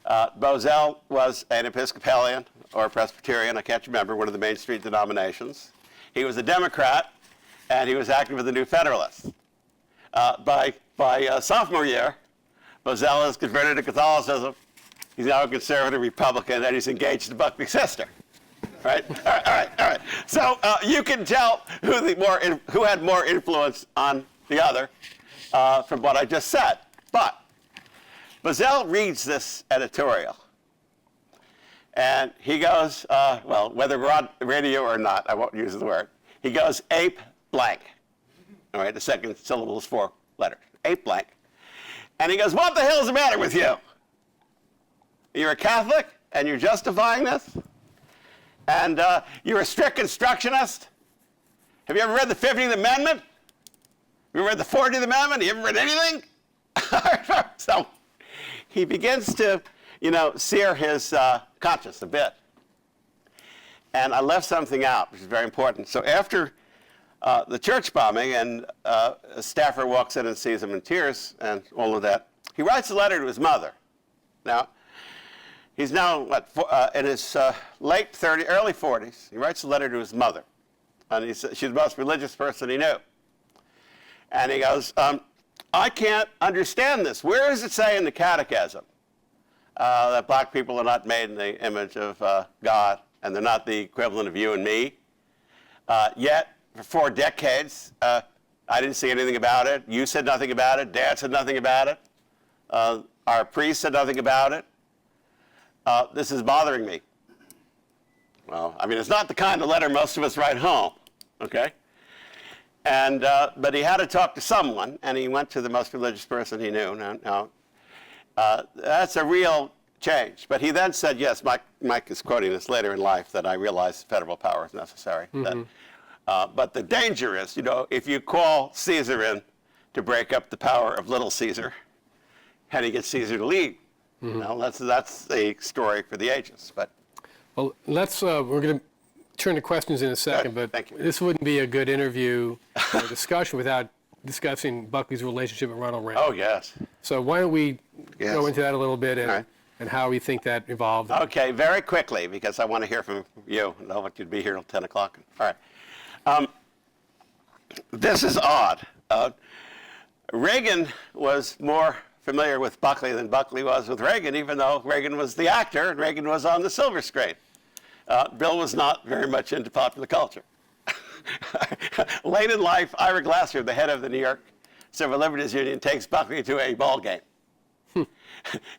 Bozell was an Episcopalian or a Presbyterian, I can't remember, one of the Main Street denominations. He was a Democrat, and he was active with the New Federalists. By sophomore year, Bozell has converted to Catholicism. He's now a conservative Republican, and he's engaged to Buckley's sister. Right? All right. So you can tell who had more influence on the other from what I just said. But Bozell reads this editorial, and he goes, well, whether we're on the radio or not, I won't use the word. He goes, ape blank. All right, the second syllable is 4 letters. Ape blank. And he goes, what the hell's the matter with you? You're a Catholic, and you're justifying this? And you're a strict constructionist? Have you ever read the 50th Amendment? Have you ever read the 40th Amendment? Have you ever read anything? So he begins to, sear his conscience a bit. And I left something out, which is very important. So after the church bombing, and a staffer walks in and sees him in tears and all of that, he writes a letter to his mother. Now, he's now, in his late 30s, early 40s. He writes a letter to his mother. And he says, she's the most religious person he knew. And he goes, I can't understand this. Where does it say in the Catechism that black people are not made in the image of God, and they're not the equivalent of you and me? Yet, for 4 decades, I didn't see anything about it. You said nothing about it. Dad said nothing about it. Our priest said nothing about it. This is bothering me. Well, I mean, it's not the kind of letter most of us write home, okay? And, but he had to talk to someone, and he went to the most religious person he knew. Now, that's a real change. But he then said, yes, Mike is quoting this later in life, that I realized federal power is necessary. Mm-hmm. But the danger is, if you call Caesar in to break up the power of little Caesar, how do you get Caesar to leave? Mm-hmm. That's a story for the ages. But well, we're going to turn to questions in a second, but this wouldn't be a good interview or discussion without discussing Buckley's relationship with Ronald Reagan. Oh, yes. So why don't we go into that a little bit and how we think that evolved. Okay, very quickly, because I want to hear from you. I don't want you to be here till 10 o'clock. All right. This is odd. Reagan was more familiar with Buckley than Buckley was with Reagan, even though Reagan was the actor and Reagan was on the silver screen. Bill was not very much into popular culture. Late in life, Ira Glasser, the head of the New York Civil Liberties Union, takes Buckley to a ball game.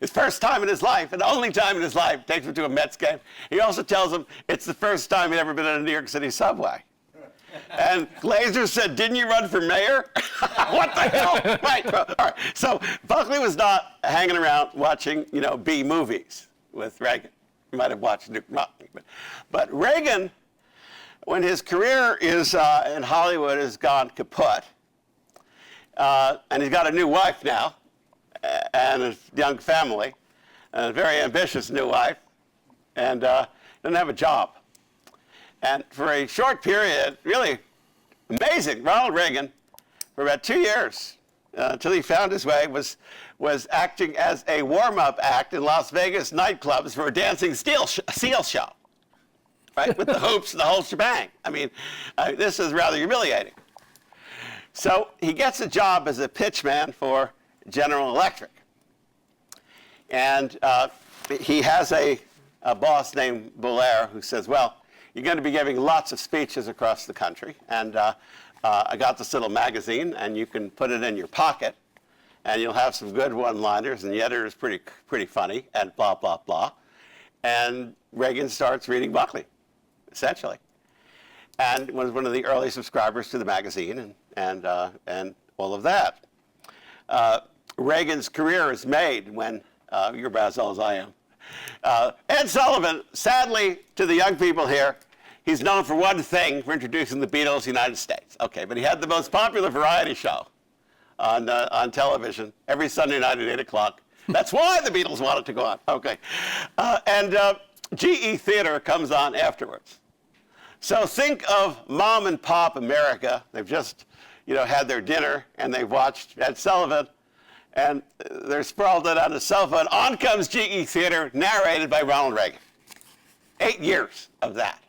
His first time in his life, and the only time in his life, takes him to a Mets game. He also tells him it's the first time he'd ever been in a New York City subway. And Glazer said, didn't you run for mayor? What the hell? Right. All right. So Buckley was not hanging around watching, B movies with Reagan. He might have watched Duke Nukem. But Reagan, when his career is in Hollywood has gone kaput, and he's got a new wife now, and a young family, and a very ambitious new wife, and doesn't have a job. And for a short period, really amazing, Ronald Reagan, for about 2 years, until he found his way, was acting as a warm-up act in Las Vegas nightclubs for a dancing seal show, right, with the hoops and the whole shebang. I mean, this is rather humiliating. So he gets a job as a pitchman for General Electric. And he has a boss named Boulaire who says, well, you're going to be giving lots of speeches across the country, and I got this little magazine, and you can put it in your pocket, and you'll have some good one-liners, and the editor's pretty funny, and blah, blah, blah. And Reagan starts reading Buckley, essentially, and was one of the early subscribers to the magazine, and all of that. Reagan's career is made when, you're about as old as I am. Ed Sullivan, sadly, to the young people here, he's known for one thing, for introducing the Beatles to the United States. Okay, but he had the most popular variety show on television every Sunday night at 8 o'clock. That's why the Beatles wanted to go on. Okay. And GE Theater comes on afterwards. So think of mom and pop America. They've just, had their dinner, and they've watched Ed Sullivan, and they're sprawled out on a sofa, and on comes GE Theater, narrated by Ronald Reagan. 8 years of that.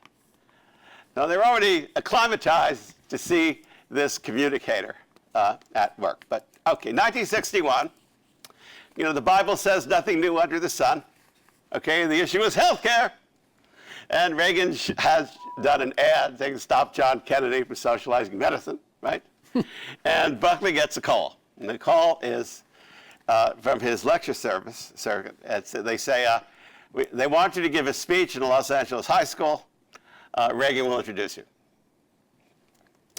Now, they're already acclimatized to see this communicator at work. But, okay, 1961, the Bible says nothing new under the sun. Okay, the issue is health care. And Reagan has done an ad saying stop John Kennedy from socializing medicine, right? And Buckley gets a call. And the call is from his lecture service circuit. They say, they want you to give a speech in a Los Angeles high school. Reagan will introduce you.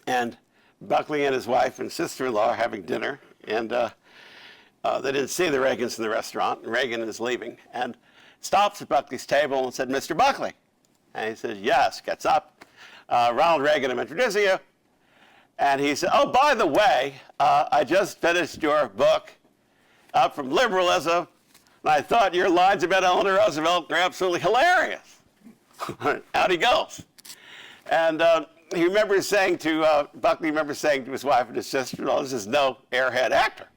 And Buckley and his wife and sister-in-law are having dinner. And They didn't see the Reagans in the restaurant, and Reagan is leaving, and stops at Buckley's table and said, "Mr. Buckley." And he says, "Yes," gets up. "Ronald Reagan, I'm introducing you." And he said, "Oh, by the way, I just finished your book from liberalism, and I thought your lines about Eleanor Roosevelt were absolutely hilarious." Out he goes. And he remembers saying to, Buckley remembers saying to his wife and his sister, "Oh, this is no airhead actor.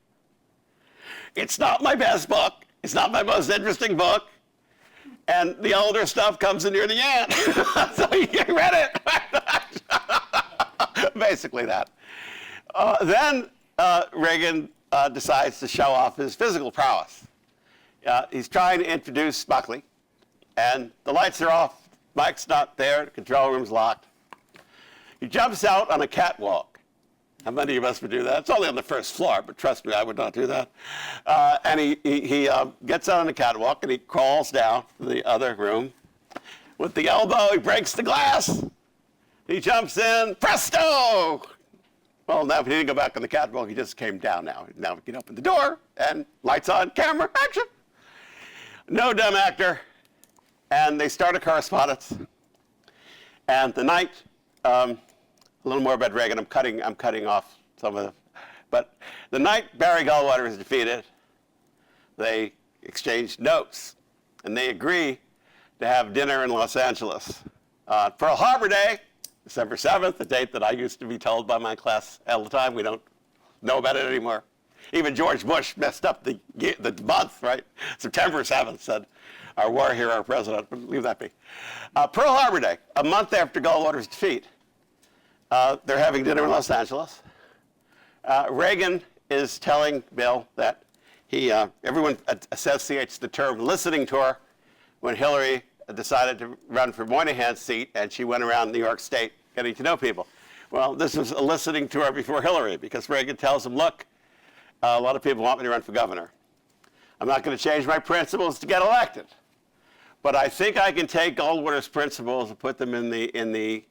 It's not my best book. It's not my most interesting book. And the older stuff comes in near the end." So you read it. Basically that. Then Reagan decides to show off his physical prowess. He's trying to introduce Buckley, and the lights are off, mic's not there, the control room's locked. He jumps out on a catwalk. How many of us would do that? It's only on the first floor, but trust me, I would not do that. And he gets out on the catwalk, and he crawls down to the other room. With the elbow, he breaks the glass. He jumps in, presto! Well, now he didn't go back on the catwalk, he just came down now. Now we can open the door, and lights on, camera, action. No dumb actor. And they start a correspondence. And the night, a little more about Reagan. I'm cutting off some of the, but the night Barry Goldwater is defeated, they exchange notes, and they agree to have dinner in Los Angeles. Pearl Harbor Day, December 7th, the date that I used to be told by my class all the time. We don't know about it anymore. Even George Bush messed up the month, right? September 7th said, "Our war hero, our president," but leave that be. Pearl Harbor Day, a month after Goldwater's defeat. They're having dinner in Los Angeles. Reagan is telling Bill that everyone associates the term listening tour when Hillary decided to run for Moynihan's seat, and she went around New York State getting to know people. Well, this was a listening tour before Hillary, because Reagan tells him, "Look, a lot of people want me to run for governor. I'm not going to change my principles to get elected, but I think I can take Goldwater's principles and put them in the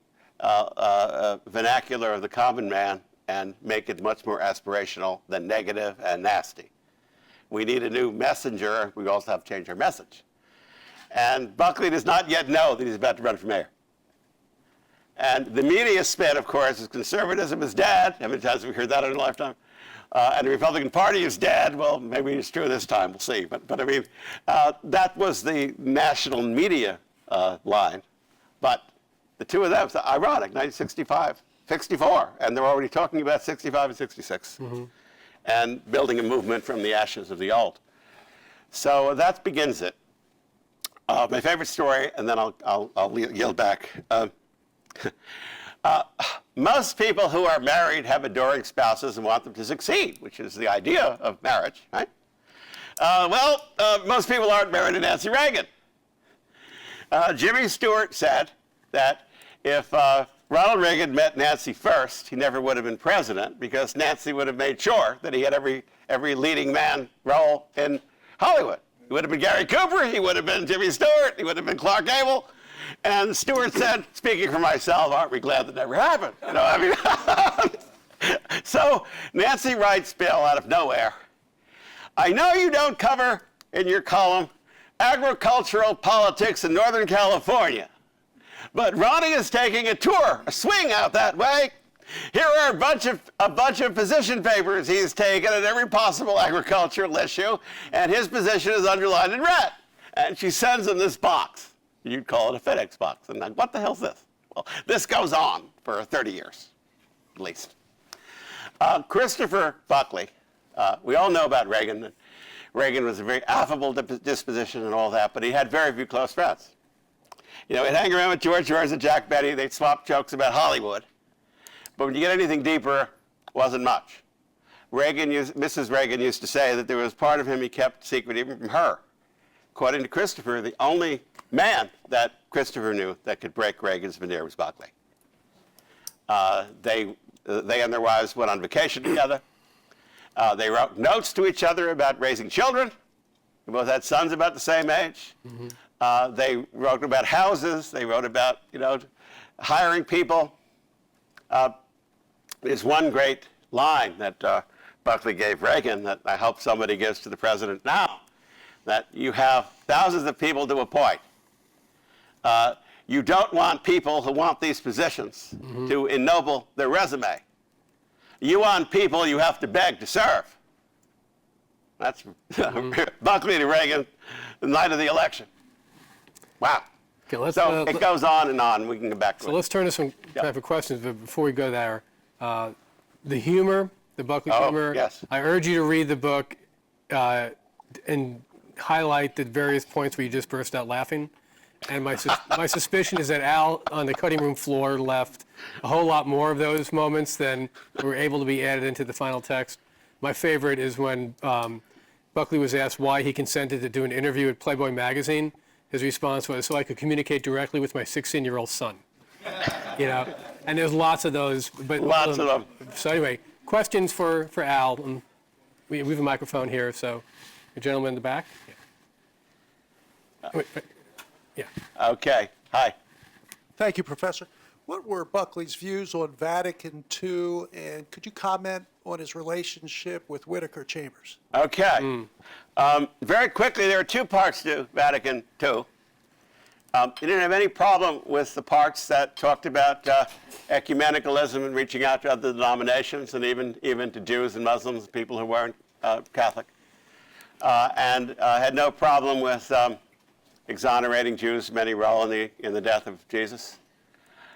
vernacular of the common man and make it much more aspirational than negative and nasty. We need a new messenger. We also have to change our message." And Buckley does not yet know that he's about to run for mayor. And the media spin, of course, is conservatism is dead. How many times have we heard that in a lifetime? And the Republican Party is dead. Well, maybe it's true this time. We'll see. But I mean, that was the national media line. But the two of them, it's ironic, 1965, 64, and they're already talking about 65 and 66, and building a movement from the ashes of the old. So that begins it. My favorite story, and then I'll yield back. Most people who are married have adoring spouses and want them to succeed, which is the idea of marriage, right? Most people aren't married to Nancy Reagan. Jimmy Stewart said that if Ronald Reagan met Nancy first, he never would have been president, because Nancy would have made sure that he had every leading man role in Hollywood. He would have been Gary Cooper, he would have been Jimmy Stewart, he would have been Clark Gable. And Stewart said, "Speaking for myself, aren't we glad that never happened?" You know, I mean, so Nancy writes Bill out of nowhere, "I know you don't cover in your column agricultural politics in Northern California, but Ronnie is taking a tour, a swing out that way. Here are a bunch of position papers he's taken on every possible agricultural issue, and his position is underlined in red." And she sends him this box. You'd call it a FedEx box. And like, what the hell's this? Well, this goes on for 30 years, at least. Christopher Buckley, we all know about Reagan. Reagan was a very affable disposition and all that, but he had very few close friends. You know, he'd hang around with George and Jack Benny. They'd swap jokes about Hollywood. But when you get anything deeper, it wasn't much. Mrs. Reagan used to say that there was part of him he kept secret even from her. According to Christopher, the only man that Christopher knew that could break Reagan's veneer was Buckley. They and their wives went on vacation together. They wrote notes to each other about raising children. They both had sons about the same age. They wrote about houses. They wrote about, hiring people. There's one great line that Buckley gave Reagan that I hope somebody gives to the president now, that you have thousands of people to appoint. You don't want people who want these positions to ennoble their resume. You want people you have to beg to serve. That's Buckley to Reagan the night of the election. Wow. Okay, So it goes on and on. We can go back to it. So let's turn to some time for questions, but before we go there, the humor, the Buckley humor, yes. I urge you to read the book and highlight the various points where you just burst out laughing. And my suspicion is that Al on the cutting room floor left a whole lot more of those moments than were able to be added into the final text. My favorite is when Buckley was asked why he consented to do an interview at Playboy magazine. His response was, so I could communicate directly with my 16-year-old son. You know, and there's lots of those. But Lots of them. So anyway, questions for Al. And we have a microphone here, so the gentleman in the back. Yeah. Wait. Yeah. Okay. Hi. Thank you, Professor. What were Buckley's views on Vatican II, and could you comment on his relationship with Whittaker Chambers? Okay. Very quickly, there are two parts to Vatican II. He didn't have any problem with the parts that talked about ecumenicalism and reaching out to other denominations, and even to Jews and Muslims, people who weren't Catholic, and had no problem with exonerating Jews' many role in the death of Jesus.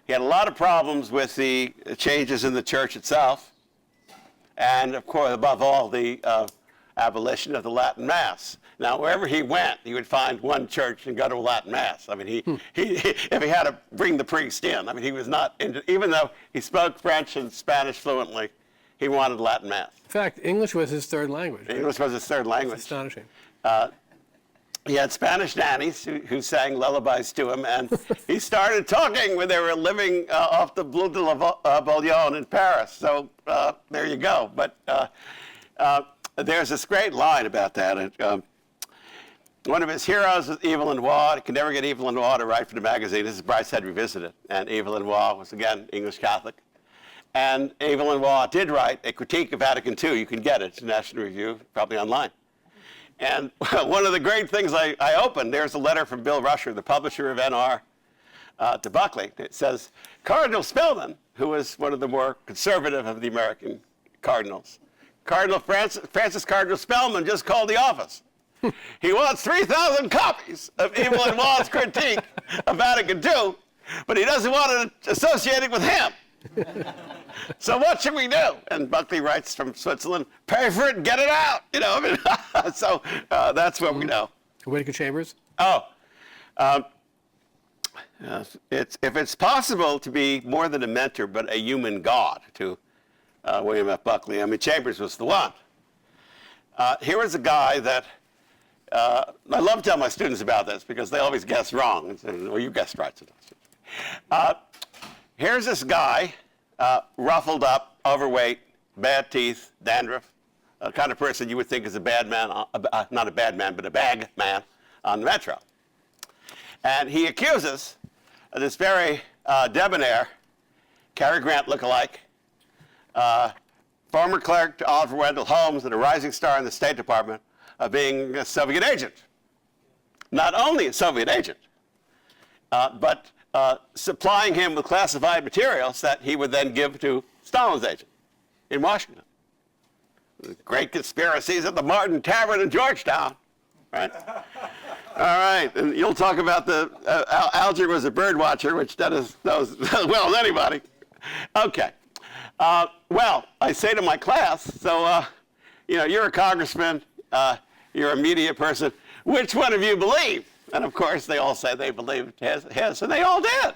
He had a lot of problems with the changes in the church itself, and of course, above all, the abolition of the Latin Mass. Now, wherever he went, he would find one church and go to a Latin Mass. I mean, he if he had to bring the priest in, I mean, he was not into, even though he spoke French and Spanish fluently, he wanted Latin Mass. In fact, English was his third language. English was his third language. It's astonishing. He had Spanish nannies who sang lullabies to him, and he started talking when they were living off the Blue de la Bouillon in Paris. So there you go. But there's this great line about that. One of his heroes was Evelyn Waugh. He could never get Evelyn Waugh to write for the magazine. This is Bryce had revisited, and Evelyn Waugh was, again, English Catholic. And Evelyn Waugh did write a critique of Vatican II. You can get it. It's a National Review, probably online. And one of the great things I opened, there's a letter from Bill Rusher, the publisher of NR, to Buckley. It says, Cardinal Spellman, who was one of the more conservative of the American cardinals, Cardinal Francis Cardinal Spellman just called the office. He wants 3,000 copies of Evelyn Waugh's critique of Vatican II, but he doesn't want it associated with him. So what should we do? And Buckley writes from Switzerland, pay for it and get it out. You know, I mean, so that's what we know. Whittaker Chambers? If it's possible to be more than a mentor, but a human god to William F. Buckley, I mean, Chambers was the one. Here was a guy that, I love telling my students about this because they always guess wrong. And say, well, you guessed right. Here's this guy, ruffled up, overweight, bad teeth, dandruff, a kind of person you would think is a bad man, not a bad man, but a bag man on the Metro. And he accuses this very debonair, Cary Grant lookalike, former clerk to Oliver Wendell Holmes and a rising star in the State Department of being a Soviet agent. Not only a Soviet agent, but supplying him with classified materials that he would then give to Stalin's agent in Washington. The great conspiracies at the Martin Tavern in Georgetown, right? All right, and you'll talk about the Alger was a bird watcher, which Dennis knows as well as anybody. Okay. Well, I say to my class, so, you're a congressman, you're a media person, which one of you believe? And of course, they all say they believed his, and they all did,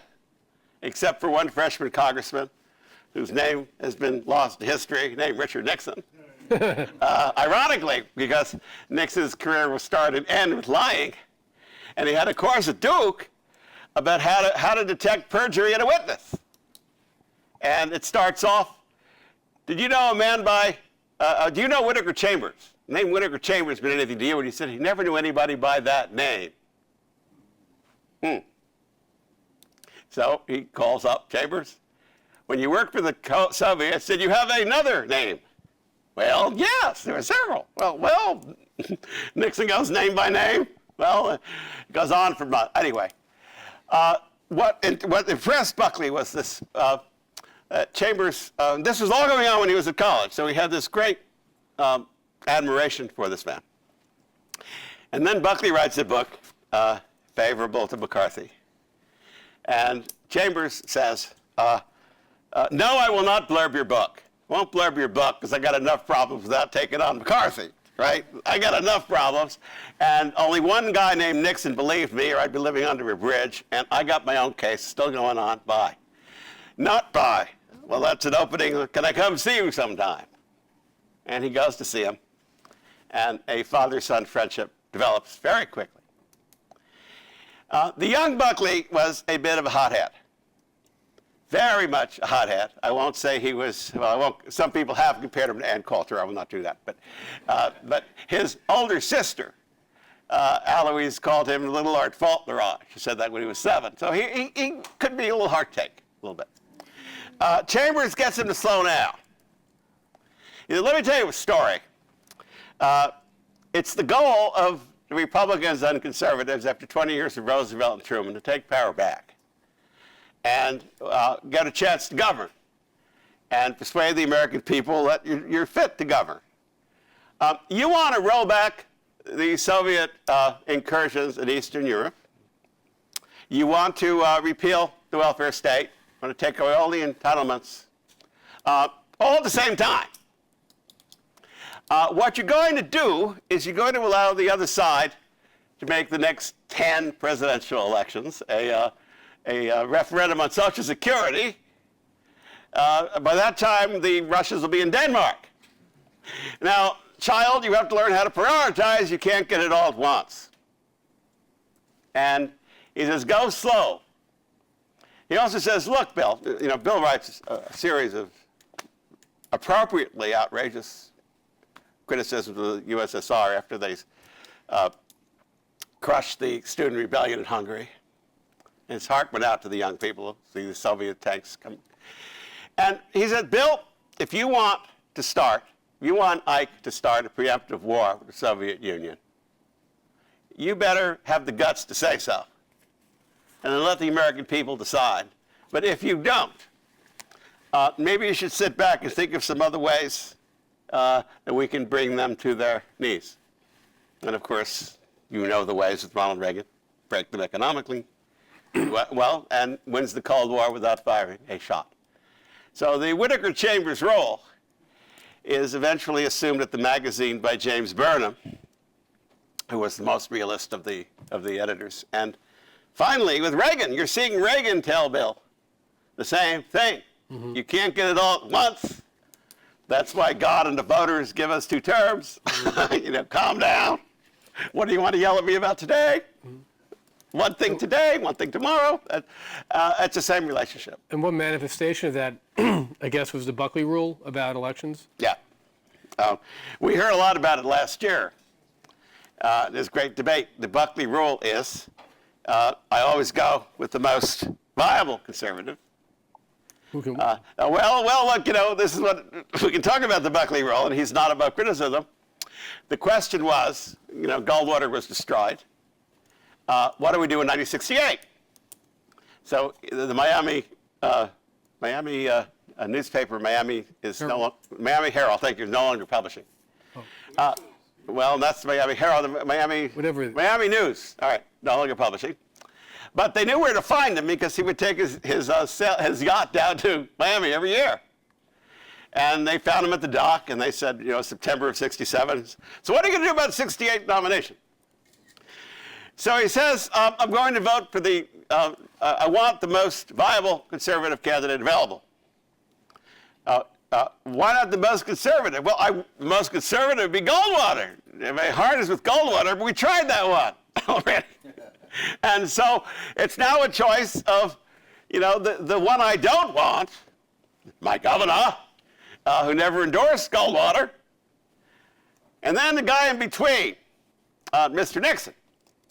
except for one freshman congressman whose name has been lost to history, named Richard Nixon. Ironically, because Nixon's career was start and end with lying, and he had a course at Duke about how to detect perjury in a witness. And it starts off, did you know a man by, do you know Whittaker Chambers? The name Whittaker Chambers meant anything to you? And he said he never knew anybody by that name. So he calls up Chambers. When you work for the Soviets, said you have another name. Well, yes, there were several. Well, Nixon goes name by name. Well, it goes on for months. Anyway, what impressed Buckley was this Chambers. This was all going on when he was at college, so he had this great admiration for this man. And then Buckley writes a book favorable to McCarthy. And Chambers says, no, I will not blurb your book. I won't blurb your book because I got enough problems without taking on McCarthy, right? I got enough problems. And only one guy named Nixon believed me or I'd be living under a bridge. And I got my own case still going on. Bye. Not bye. Well, that's an opening. Can I come see you sometime? And he goes to see him. And a father-son friendship develops very quickly. The young Buckley was a bit of a hothead. Very much a hothead. I won't say he was, well, I won't, some people have compared him to Ann Coulter. I will not do that. But his older sister, Eloise, called him Little Lord Fauntleroy. She said that when he was 7. So he could be a little heart-take, a little bit. Chambers gets him to slow down. Let me tell you a story. It's the goal of the Republicans and conservatives after 20 years of Roosevelt and Truman to take power back and get a chance to govern and persuade the American people that you're fit to govern. You want to roll back the Soviet incursions in Eastern Europe. You want to repeal the welfare state. You want to take away all the entitlements, all at the same time. What you're going to do is you're going to allow the other side to make the next 10 presidential elections a referendum on Social Security. By that time, the Russians will be in Denmark. Now, child, you have to learn how to prioritize. You can't get it all at once. And he says, go slow. He also says, look, Bill, Bill writes a series of appropriately outrageous criticisms of the USSR after they crushed the student rebellion in Hungary. And his heart went out to the young people, see the Soviet tanks come. And he said, Bill, if you want Ike to start a preemptive war with the Soviet Union, you better have the guts to say so. And then let the American people decide. But if you don't, maybe you should sit back and think of some other ways that we can bring them to their knees. And of course, you know the ways with Ronald Reagan. Break them economically, well, and wins the Cold War without firing a shot. So the Whittaker-Chambers role is eventually assumed at the magazine by James Burnham, who was the most realist of the editors. And finally, with Reagan, you're seeing Reagan tell Bill the same thing. Mm-hmm. You can't get it all at once. That's why God and the voters give us 2 terms. Calm down. What do you want to yell at me about today? Mm-hmm. One thing today, one thing tomorrow. It's the same relationship. And what manifestation of that, I guess, was the Buckley Rule about elections? Yeah. We heard a lot about it last year. There's great debate. The Buckley Rule is, I always go with the most viable conservative. Look, this is what, we can talk about the Buckley Rule, and he's not above criticism. The question was, Goldwater was destroyed. What do we do in 1968? So the Miami newspaper, Miami Herald, thank you, is no longer publishing. Well, that's the Miami Herald, Miami News, all right, no longer publishing. But they knew where to find him because he would take his yacht down to Miami every year. And they found him at the dock, and they said, September of '67. So what are you going to do about the '68 nomination? So he says, I'm going to vote for I want the most viable conservative candidate available. Why not the most conservative? Well, the most conservative would be Goldwater. My heart is with Goldwater, but we tried that one already. And so it's now a choice of, the one I don't want, my governor, who never endorsed Goldwater, and then the guy in between, Mr. Nixon.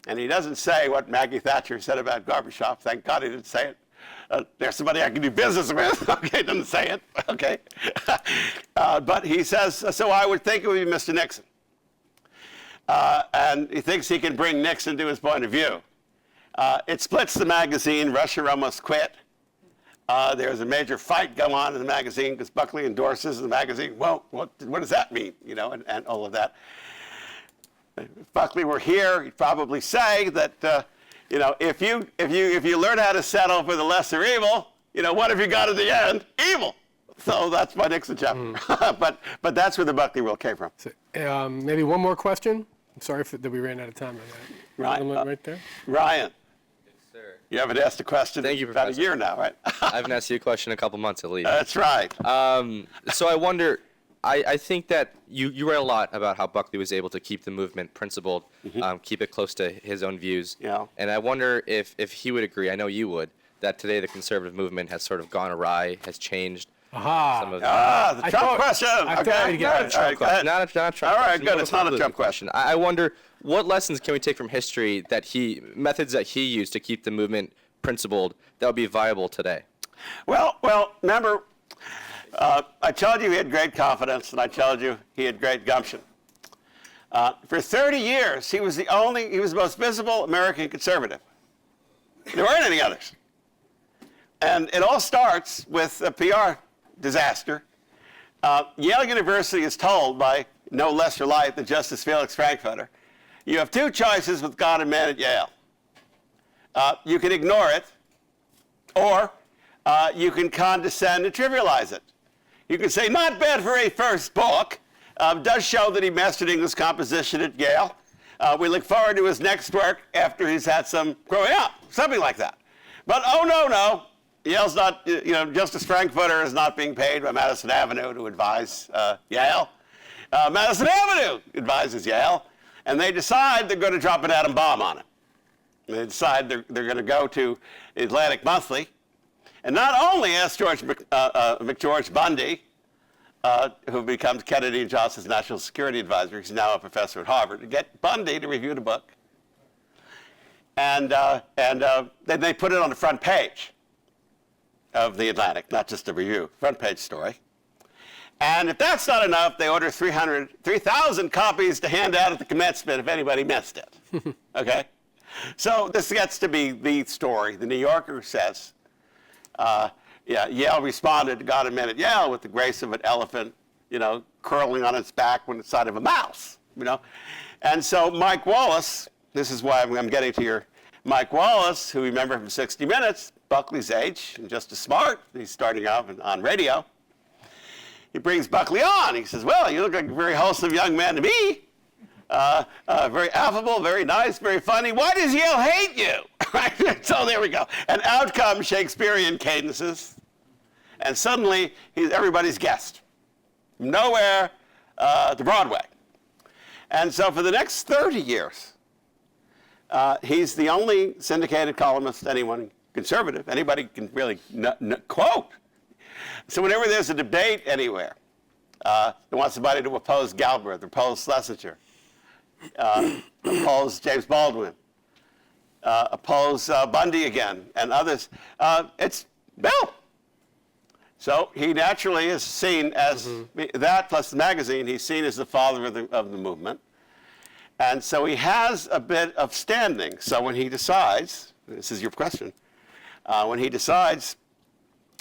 And he doesn't say what Maggie Thatcher said about Gorbachev. Thank God he didn't say it. there's somebody I can do business with. Okay, doesn't say it. Okay. But he says, so I would think it would be Mr. Nixon. And he thinks he can bring Nixon to his point of view. It splits the magazine. Russia almost quit. There's a major fight going on in the magazine because Buckley endorses the magazine. Well, what does that mean? You know, and all of that. If Buckley were here, he'd probably say that, you know, if you learn how to settle for the lesser evil, you know, what have you got at the end? Evil. So that's my Nixon chapter. But that's where the Buckley Rule came from. So, maybe one more question. I'm sorry that we ran out of time on that. Ryan, right there. Ryan, Yes, sir. you haven't asked a question Thank you, in about a Professor. year now, right? I haven't asked you a question in a couple months at least. That's right. So I wonder, I think that you read a lot about how Buckley was able to keep the movement principled, keep it close to his own views. Yeah. And I wonder if he would agree, I know you would, that today the conservative movement has sort of gone awry, has changed. Aha. Some of The I Trump thought- question. I thought Okay, I'd get good. it. All right, go ahead. Not a Trump All right, question, good. more It's not a political Trump question. I wonder, what lessons can we take from history methods that he used to keep the movement principled that would be viable today? Well, remember, I told you he had great confidence, and I told you he had great gumption. For 30 years, he was the most visible American conservative. There weren't any others. And it all starts with a PR disaster. Yale University is told by no lesser light than Justice Felix Frankfurter, you have two choices with God and man at Yale. You can ignore it, or you can condescend and trivialize it. You can say, not bad for a first book. Does show that he mastered English composition at Yale. We look forward to his next work after he's had some growing up, something like that. But oh, no. Yale's not, Justice Frankfurter is not being paid by Madison Avenue to advise Yale. Madison Avenue advises Yale, and they decide they're going to drop an atom bomb on him. They decide they're going to go to Atlantic Monthly, and not only ask McGeorge Bundy, who becomes Kennedy and Johnson's national security advisor, he's now a professor at Harvard, to get Bundy to review the book, and then they put it on the front page of the Atlantic, not just a review, front page story. And if that's not enough, they order 3,000 copies to hand out at the commencement if anybody missed it. Okay? So this gets to be the story. The New Yorker says, Yale responded to God and men at Yale with the grace of an elephant, curling on its back when it's side of a mouse, And so Mike Wallace, this is why I'm getting to your Mike Wallace, who we remember from 60 Minutes, Buckley's age, and just as smart. He's starting out on radio. He brings Buckley on. He says, well, you look like a very wholesome young man to me. Very affable, very nice, very funny. Why does Yale hate you? Right? So there we go. And out come Shakespearean cadences. And suddenly, he's everybody's guest. From nowhere to Broadway. And so for the next 30 years, he's the only syndicated columnist anyone conservative, anybody can really quote. So whenever there's a debate anywhere, they want somebody to oppose Galbraith, oppose Schlesinger, oppose James Baldwin, oppose Bundy again, and others, it's Bill. So he naturally is seen as that, plus the magazine, he's seen as the father of the movement. And so he has a bit of standing. So when he decides, this is your question, when he decides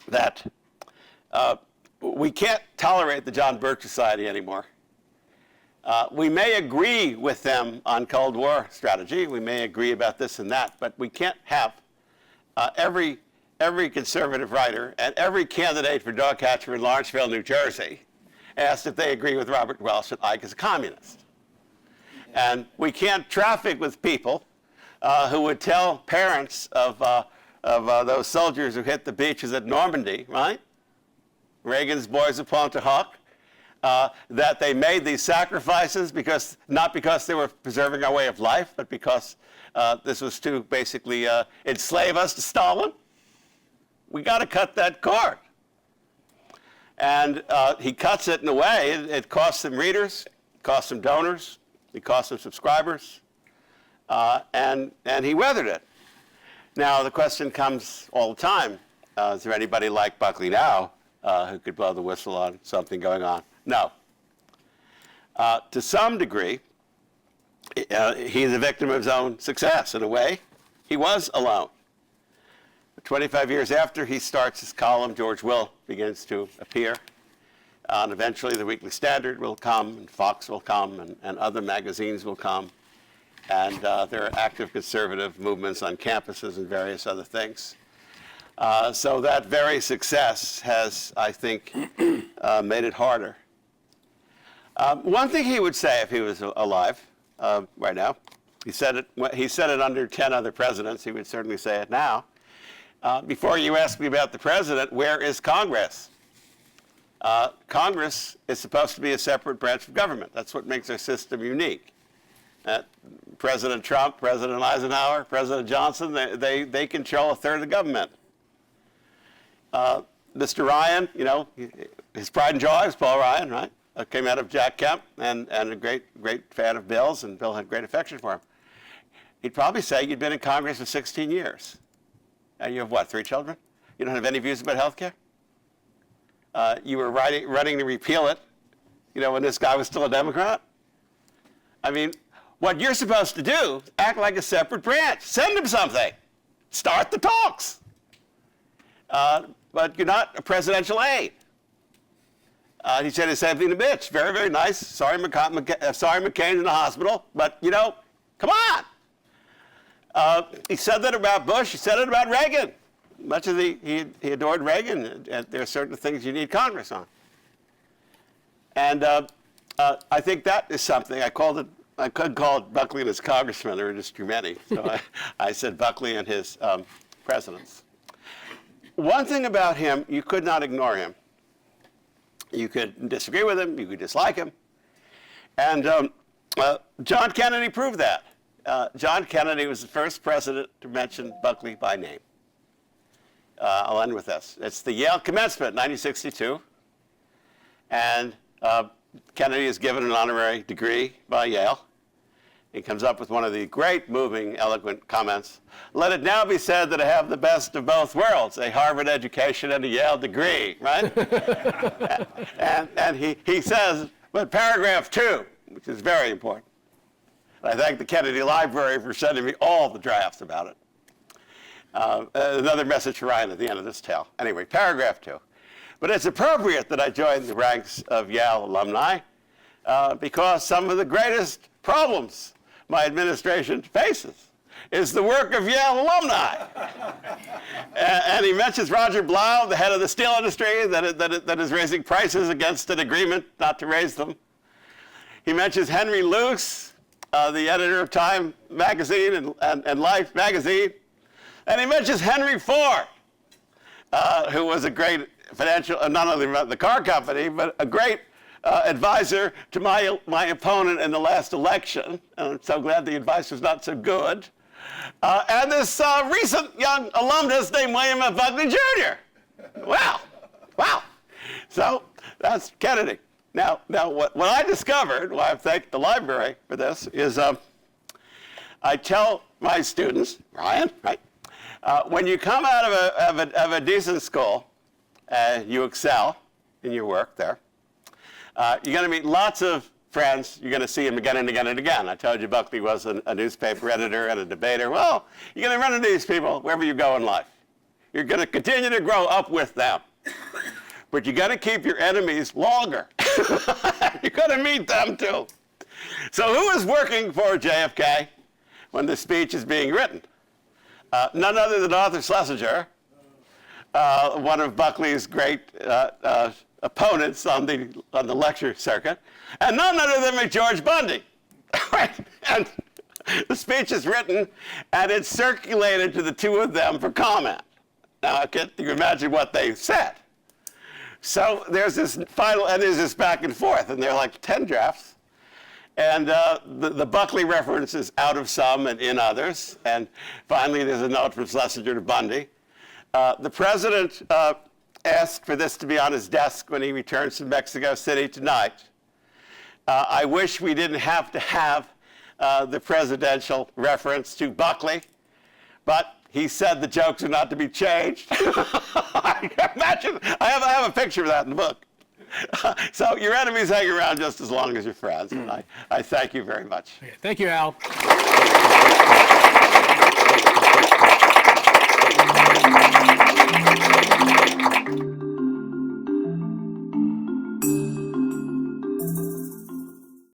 that we can't tolerate the John Birch Society anymore, we may agree with them on Cold War strategy, we may agree about this and that, but we can't have every conservative writer and every candidate for dog catcher in Lawrenceville, New Jersey, asked if they agree with Robert Welch that Ike is a communist. And we can't traffic with people who would tell parents of those soldiers who hit the beaches at Normandy, right? Reagan's boys of Pontohawk, that they made these sacrifices not because they were preserving our way of life, but because this was to basically enslave us to Stalin. We got to cut that cord. And he cuts it in a way, it costs him readers, it costs him donors, it costs him subscribers, and he weathered it. Now, the question comes all the time, is there anybody like Buckley now who could blow the whistle on something going on? No. To some degree, he's a victim of his own success. In a way, he was alone. 25 years after he starts his column, George Will begins to appear. And eventually the Weekly Standard will come, and Fox will come, and other magazines will come. And there are active conservative movements on campuses and various other things. So that very success has, I think, made it harder. One thing he would say if he was alive right now, he said it under 10 other presidents, he would certainly say it now. Before you ask me about the president, where is Congress? Congress is supposed to be a separate branch of government. That's what makes our system unique. President Trump, President Eisenhower, President Johnson, they control a third of the government. Mr. Ryan, you know, his pride and joy is Paul Ryan, right? Came out of Jack Kemp and a great fan of Bill's, and Bill had great affection for him. He'd probably say you'd been in Congress for 16 years. And you have what, 3 children? You don't have any views about health care? You were running to repeal it, you know, when this guy was still a Democrat? I mean, what you're supposed to do, act like a separate branch. Send him something. Start the talks. But you're not a presidential aide. He said the same thing to Mitch. Very, very nice. Sorry, McCain's in the hospital, but, you know, come on. He said that about Bush. He said it about Reagan. Much as he adored Reagan, and there are certain things you need Congress on. And I think that is something. I could call it Buckley and his congressmen. There were just too many. So I said Buckley and his presidents. One thing about him, you could not ignore him. You could disagree with him. You could dislike him. And John Kennedy proved that. John Kennedy was the first president to mention Buckley by name. I'll end with this. It's the Yale commencement, 1962. And Kennedy is given an honorary degree by Yale. He comes up with one of the great, moving, eloquent comments. Let it now be said that I have the best of both worlds, a Harvard education and a Yale degree, right? and he says, but paragraph 2, which is very important. I thank the Kennedy Library for sending me all the drafts about it. Another message for Ryan at the end of this tale. Anyway, paragraph 2. But it's appropriate that I join the ranks of Yale alumni because some of the greatest problems my administration faces is the work of Yale alumni. And he mentions Roger Blau, the head of the steel industry, that is raising prices against an agreement not to raise them. He mentions Henry Luce, the editor of Time magazine and Life magazine. And he mentions Henry Ford, who was a great financial, not only the car company, but a great advisor to my opponent in the last election. And I'm so glad the advice was not so good. And this recent young alumnus named William F. Buckley Jr. Wow. So that's Kennedy. Now what I discovered, why I thank the library for this, is I tell my students, Ryan, right? When you come out of a decent school, you excel in your work there. You're going to meet lots of friends. You're going to see them again and again and again. I told you Buckley was a newspaper editor and a debater. Well, you're going to run into these people wherever you go in life. You're going to continue to grow up with them. But you're going to keep your enemies longer. You're going to meet them too. So who is working for JFK when the speech is being written? None other than Arthur Schlesinger, one of Buckley's great opponents on the lecture circuit, and none other than George Bundy. Right? And the speech is written, and it's circulated to the two of them for comment. Now, can you imagine what they said? So there's this final, and there's this back and forth, and there are like 10 drafts. And the Buckley reference is out of some and in others. And finally, there's a note from Schlesinger to Bundy. The president asked for this to be on his desk when he returns to Mexico City tonight. I wish we didn't have to have the presidential reference to Buckley, but He said the jokes are not to be changed. Imagine, I have a picture of that in the book. So your enemies hang around just as long as your friends, and I thank you very much. Okay, thank you, Al.